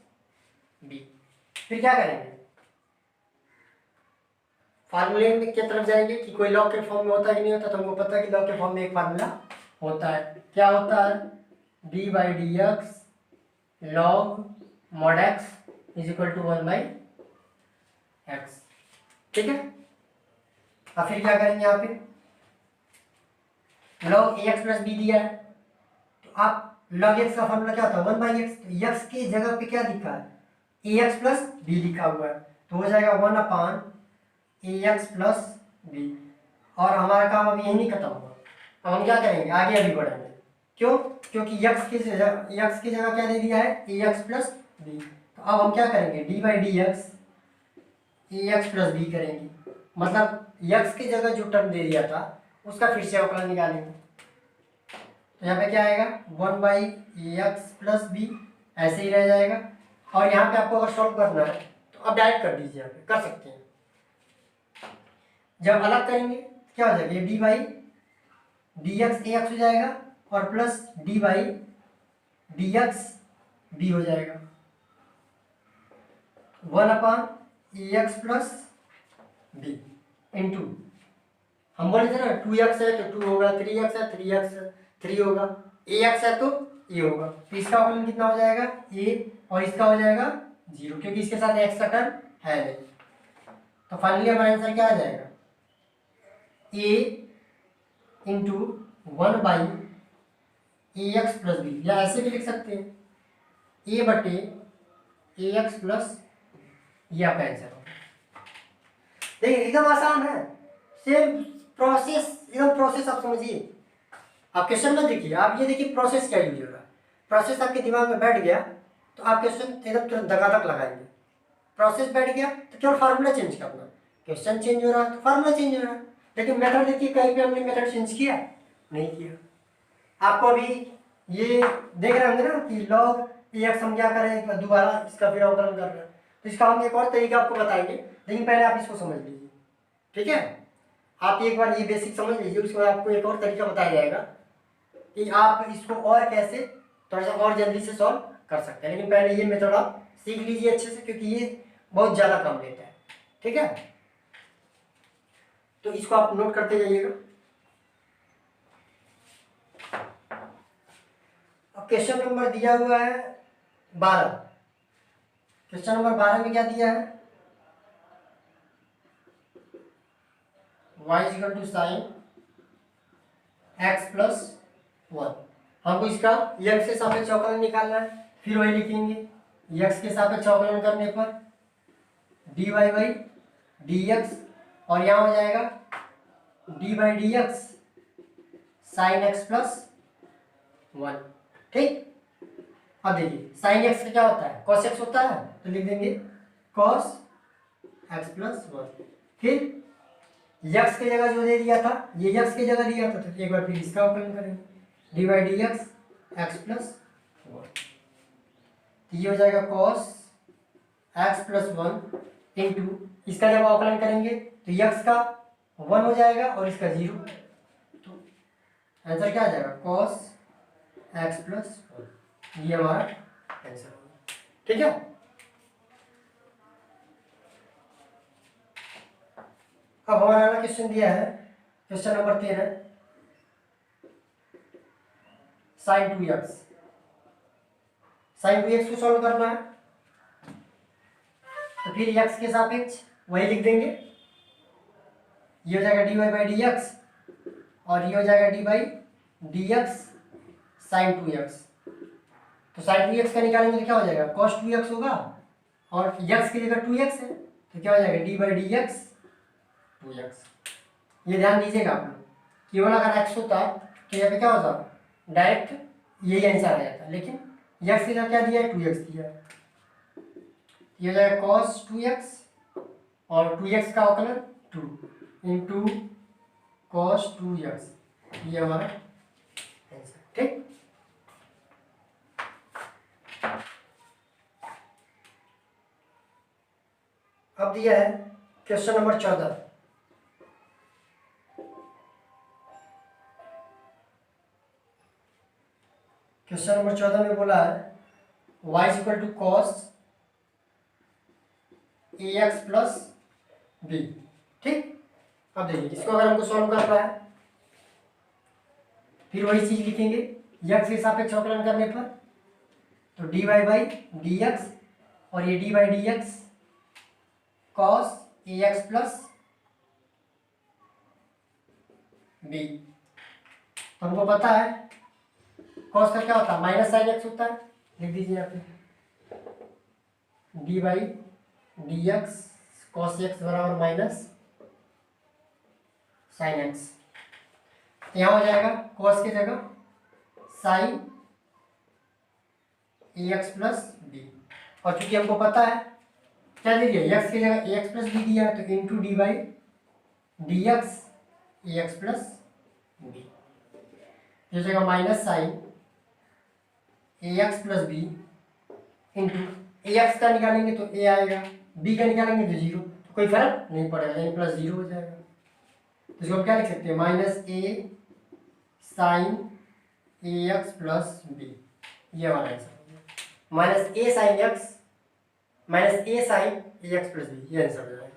b. फिर क्या करेंगे, फार्मूले में की तरफ जाएंगे कि कोई लॉग के फॉर्म में होता है कि नहीं होता, तो हमको पता है कि लॉग के फॉर्म में एक फार्मूला होता है, क्या होता है d by d x log mod x is equal to 1 by x, ठीक है। अब फिर क्या करेंगे, यहाँ पे log ax प्लस बी दिया है, तो आप log x का फॉर्मूला क्या होता है 1 बाई एक्स, तो x की जगह पे क्या लिखा है ax प्लस बी लिखा हुआ है, तो हो जाएगा 1 अपान ax प्लस बी। और हमारा काम अभी यही नहीं खत्म हुआ, अब हम क्या करेंगे, आगे अभी बढ़ेंगे। क्यों? क्योंकि x की जगह क्या दे दिया है ax प्लस बी, तो अब हम क्या करेंगे d by d x ax plus b करेंगे, मतलब x की जगह जो टर्म दे दिया था उसका फिर से अवकलन निकालेंगे, तो यहाँ पे क्या आएगा 1 बाई एक्स प्लस बी, ऐसे ही रह जाएगा। और यहाँ पे आपको अगर सॉल्व करना है तो अब डायरेक्ट कर दीजिए, यहाँ पे कर सकते हैं। जब अलग करेंगे क्या हो जाएगा, ये d by d x a x हो जाएगा और plus d by d x b हो जाएगा, 1 upon a x plus b into, हम बोले थे ना 2x है तो 2 होगा, 3x है 3 होगा, ax है तो a होगा, तो इसका अवकलन कितना हो जाएगा a और इसका हो जाएगा 0, क्योंकि इसके साथ x का टर्म है नहीं। तो फाइनली हमारा आंसर क्या आ जाएगा a into 1 by a x plus b, या ऐसे भी लिख सकते हैं a बटे ए एक्स प्लस, ये आपका आंसर होगा। देखिए एकदम आसान है, सेम प्रोसेस, एकदम प्रोसेस आप समझिए। आप क्वेश्चन मत देखिए, आप ये देखिए प्रोसेस क्या यूज हो रहा है, प्रोसेस आपके दिमाग में बैठ गया तो आप क्वेश्चन एकदम तुरंत धकाधक लगाएंगे। प्रोसेस बैठ गया तो केवल फार्मूला चेंज करना, क्वेश्चन चेंज हो रहा है तो फार्मूला चेंज हो रहा है, लेकिन मेथड देखिए कहीं पे हमने मेथड चेंज किया नहीं किया। आपको अभी ये देख रहे होंगे ना कि लॉग एक्स हम क्या करें, दोबारा इसका फिर अवकलन कर रहे हैं, तो इसका हम एक और तरीका आपको बताएंगे, लेकिन पहले आप इसको समझ लीजिए, ठीक है। आप एक बार ये बेसिक समझ लीजिए, उसके बाद आपको एक और तरीका बताया जाएगा कि आप इसको और कैसे थोड़ा सा और जल्दी से सॉल्व कर सकते हैं, लेकिन पहले ये मेथड आप सीख लीजिए अच्छे से, क्योंकि ये बहुत ज़्यादा काम लेता है, ठीक है। तो इसको आप नोट करते जाइएगा। अब क्वेश्चन नंबर दिया हुआ है 12। क्वेश्चन नंबर 12 में क्या दिया है, y equal to sine x plus 1। हमको इसका x के सापेक्ष अवकलन निकालना है। फिर वही लिखेंगे, x के सापेक्ष अवकलन करने पर dy बाई डी एक्स, और यहाँ हो जाएगा d by d x sign x plus 1। ठीक, अब देखिए साइन एक्स का क्या होता है, कॉस एक्स होता है, तो लिख देंगे कॉस एक्स प्लस 1। फिर यक्स की जगह जो दे दिया था, ये यक्स की जगह दिया था, तो एक बार फिर इसका अवकलन करेंगे, D by d x x plus 1। तो ये हो जाएगा कॉस एक्स प्लस 1 इंटू, इसका जब अवकलन करेंगे तो यक्स का 1 हो जाएगा और इसका 0, तो आंसर क्या आ जाएगा कॉस एक्स प्लस 1। ये हमारा आंसर होगा। ठीक है, अब हमारा अगला क्वेश्चन दिया है, question number 13, sign 2x। Sign 2x को सॉल्व करना है, तो फिर x के सापेक्ष वही लिख देंगे, ये हो जाएगा dy बाई डी एक्स और ये हो जाएगा d by d x sine 2x। तो साइन 2x का निकालेंगे तो क्या हो जाएगा, cos 2x होगा, और x की जगह 2x है, तो क्या हो जाएगा d by d x 2x। ये ध्यान दीजिएगा आप लोग, केवल अगर x होता तो यहाँ पे क्या होता, डायरेक्ट यही आंसर आ जाता, लेकिन x की जगह क्या दिया है, 2x दिया है। ये हो जाएगा cos 2x और 2x का अवकलन 2 इंटू cos 2x, ये हमारा आंसर। ठीक, अब दिया है क्वेश्चन नंबर 14। क्वेश्चन नंबर 14 में बोला है y equal to cos a x plus b. ठीक, अब देखिए इसको अगर हमको सॉल्व करना है, फिर वही चीज लिखेंगे, x के सापेक्ष अवकलन करने पर तो dy बाई डी एक्स और ये d by d x cos a x plus b. हमको पता है कॉस का क्या होता है, माइनस साइन एक्स होता है, लिख दीजिए यहाँ पे D by d x cos x बराबर माइनस साइन एक्स। यहाँ हो जाएगा कॉस की जगह sign a x plus B, और चूंकि हमको पता है क्या दे दिया, एक्स की जगह ए एक्स प्लस बी दिया है, तो into d by d x a x plus b. हो जाएगा minus sine a x plus b into a x का निकालेंगे तो ए आएगा, बी का निकालेंगे तो 0, तो कोई फर्क नहीं पड़ेगा, ए प्लस 0 हो जाएगा। तो इसको हम क्या लिख सकते हैं, minus A sign a x plus B, ये हमारा आंसर हो गया, minus A sine x minus A sign a x plus B, ये आंसर हो जाएगा।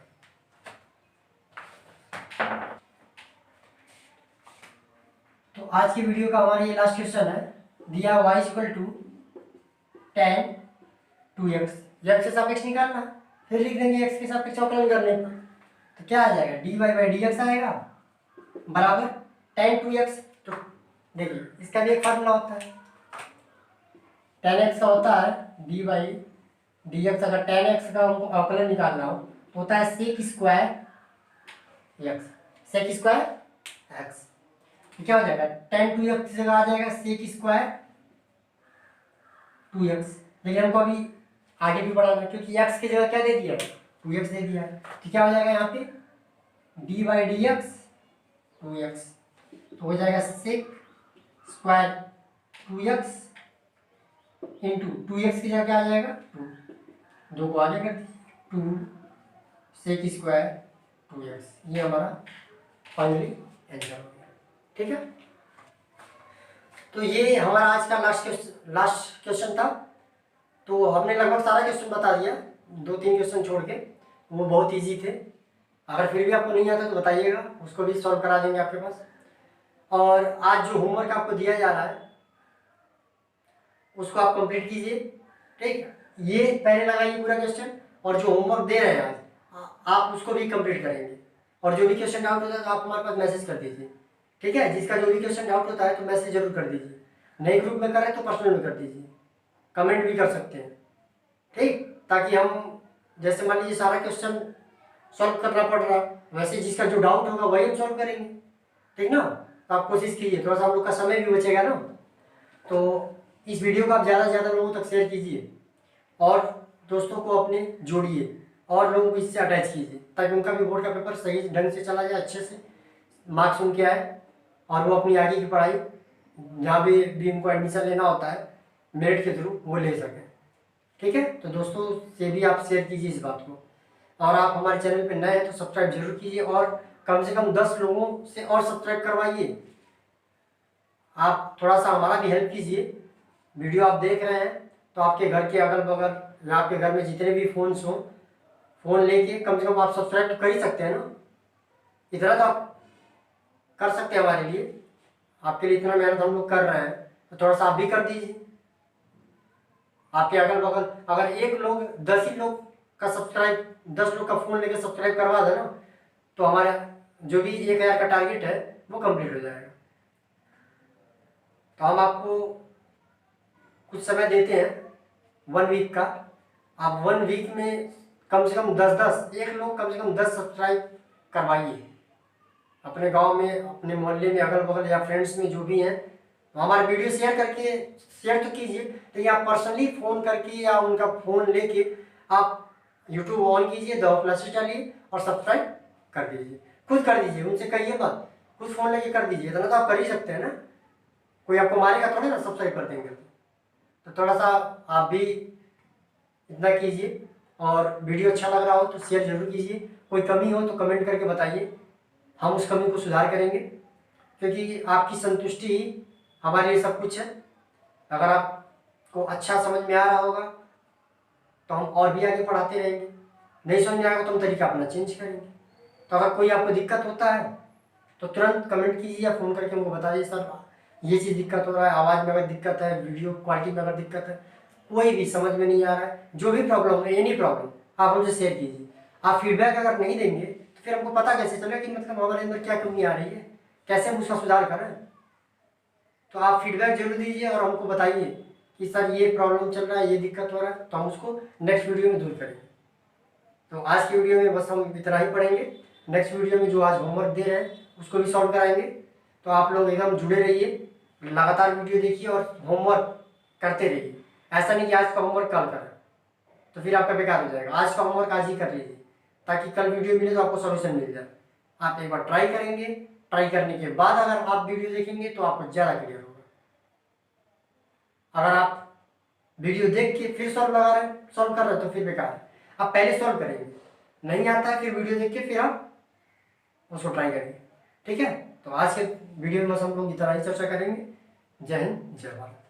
तो आज की वीडियो का हमारा ये लास्ट क्वेश्चन है, दिया y equal to tan 2x, x के सापेक्ष निकालना, फिर लिख देंगे x के सापेक्ष अवकलन करने पर, तो क्या आ जाएगा dy बाई डी एक्स आएगा बराबर tan 2x। तो देखिए इसका भी एक फार्मूला होता है, tan x का होता है डी बाई डी एक्स, अगर tan x का हमको अवकलन निकालना हो तो होता है sec square x, sec square x। क्या हो जाएगा tan 2x की जगह आ जाएगा सेक स्क्वायर 2x, लेकिन हमको अभी आगे भी बढ़ाना है क्योंकि x की जगह क्या दे दिया है, 2x दे दिया है, तो क्या हो जाएगा यहाँ पे d by d x 2x, तो हो जाएगा sec square 2x into 2x की जगह क्या आ जाएगा 2, 2 को आगे कर दीजिए 2 सेक स्क्वायर 2x, ये हमारा फाइनली आंसर हो गया। ठीक है, तो ये हमारा आज का लास्ट क्वेश्चन था। तो हमने लगभग सारा क्वेश्चन बता दिया, 2-3 क्वेश्चन छोड़ के, वो बहुत इजी थे। अगर फिर भी आपको नहीं आता तो बताइएगा, उसको भी सॉल्व करा देंगे आपके पास। और आज जो होमवर्क आपको दिया जा रहा है उसको आप कंप्लीट कीजिए। ठीक, ये पहले लगाइए पूरा क्वेश्चन, और जो होमवर्क दे रहे हैं आज आप उसको भी कंप्लीट करेंगे। और जो भी क्वेश्चन डाउट होता है तो आप हमारे पास मैसेज कर दीजिए। ठीक है, जिसका जो भी क्वेश्चन डाउट होता है तो मैसेज जरूर कर दीजिए। नए ग्रुप में करें तो पर्सनल में कर दीजिए, कमेंट भी कर सकते हैं। ठीक, ताकि हम जैसे मान लीजिए सारा क्वेश्चन सॉल्व करना पड़ रहा, वैसे जिसका जो डाउट होगा वही हम सॉल्व करेंगे। ठीक ना, तो आप कोशिश कीजिए, थोड़ा सा हम लोग का समय भी बचेगा ना। तो इस वीडियो को आप ज़्यादा से ज़्यादा लोगों तक शेयर कीजिए और दोस्तों को अपने जोड़िए और लोगों को इससे अटैच कीजिए, ताकि उनका भी बोर्ड का पेपर सही ढंग से चला जाए, अच्छे से मार्क्स उनके आए और वो अपनी आगे की पढ़ाई जहाँ भी उनको एडमिशन लेना होता है मेरिट के थ्रू वो ले सकें। ठीक है, तो दोस्तों से भी आप शेयर कीजिए इस बात को। और आप हमारे चैनल पे नए हैं तो सब्सक्राइब जरूर कीजिए और कम से कम 10 लोगों से और सब्सक्राइब करवाइए। आप थोड़ा सा हमारा भी हेल्प कीजिए। वीडियो आप देख रहे हैं तो आपके घर के अगल बगल या आपके घर में जितने भी फ़ोन्स हों, फ़ोन लेके कम से कम आप सब्सक्राइब तो कर ही सकते हैं ना। इतना तो आप कर सकते हैं हमारे लिए, आपके लिए इतना मेहनत हम लोग कर रहे हैं, तो थोड़ा सा आप भी कर दीजिए। आपके अगल बगल अगर एक लोग 10 ही लोग का सब्सक्राइब 10 लोग का फ़ोन लेके सब्सक्राइब करवा देना तो हमारा जो भी 1000 का टारगेट है वो कंप्लीट हो जाएगा। तो हम आपको कुछ समय देते हैं 1 वीक का। आप 1 वीक में कम से कम 10-10 एक लोग कम से कम 10 सब्सक्राइब करवाइए अपने गांव में, अपने मोहल्ले में, अगल बगल या फ्रेंड्स में जो भी हैं। तो हमारे वीडियो शेयर तो कीजिए, लेकिन आप पर्सनली फ़ोन करके या उनका फ़ोन लेके आप यूट्यूब ऑन कीजिए, द फ्लैशेस डालिए और सब्सक्राइब कर दीजिए। खुद कर दीजिए, उनसे कहिए मत, खुद फ़ोन लेके कर दीजिए। इतना तो आप कर ही सकते हैं ना, कोई आपको मारेगा थोड़े ना सब्सक्राइब कर देंगे। तो थोड़ा सा आप भी इतना कीजिए और वीडियो अच्छा लग रहा हो तो शेयर जरूर कीजिए। कोई कमी हो तो कमेंट करके बताइए, हम उस कमी को सुधार करेंगे, क्योंकि आपकी संतुष्टि ही हमारे लिए सब कुछ है। अगर आपको अच्छा समझ में आ रहा होगा तो हम और भी आगे पढ़ाते रहेंगे, नहीं समझ में आएगा तो हम तरीका अपना चेंज करेंगे। तो अगर कोई आपको दिक्कत होता है तो तुरंत कमेंट कीजिए या फ़ोन करके हमको बता दीजिए, सर ये चीज़ दिक्कत हो रहा है, आवाज़ में अगर दिक्कत है, वीडियो क्वालिटी में अगर दिक्कत है, कोई भी समझ में नहीं आ रहा है, जो भी प्रॉब्लम है, एनी प्रॉब्लम आप हमसे शेयर कीजिए। आप फीडबैक अगर नहीं देंगे तो फिर हमको पता कैसे चलेगा कि मतलब हमारे अंदर क्या कमी आ रही है, कैसे हम उसका सुधार करें। तो आप फीडबैक जरूर दीजिए और हमको बताइए कि सर ये प्रॉब्लम चल रहा है, ये दिक्कत हो रहा है, तो हम उसको नेक्स्ट वीडियो में दूर करेंगे। तो आज की वीडियो में बस हम इतना ही पढ़ेंगे। नेक्स्ट वीडियो में जो आज होमवर्क दे रहे हैं उसको भी सॉल्व कराएंगे। तो आप लोग एकदम जुड़े रहिए, लगातार वीडियो देखिए और होमवर्क करते रहिए। ऐसा नहीं कि आज का होमवर्क कल करें तो फिर आपका बेकार हो जाएगा। आज का होमवर्क आज ही कर लीजिए ताकि कल वीडियो मिले तो आपको सॉल्यूशन मिल जाए। आप एक बार ट्राई करेंगे, ट्राई करने के बाद अगर आप वीडियो देखेंगे तो आपको ज़्यादा क्लियर होगा। अगर आप वीडियो देख के फिर सॉल्व कर रहे हो तो फिर बेकार है। आप पहले सॉल्व करेंगे, नहीं आता है फिर वीडियो देख के फिर आप उसको ट्राई करेंगे। ठीक है, तो आज के वीडियो में बस हम लोग इतना ही चर्चा करेंगे। जय हिंद, जय भारत।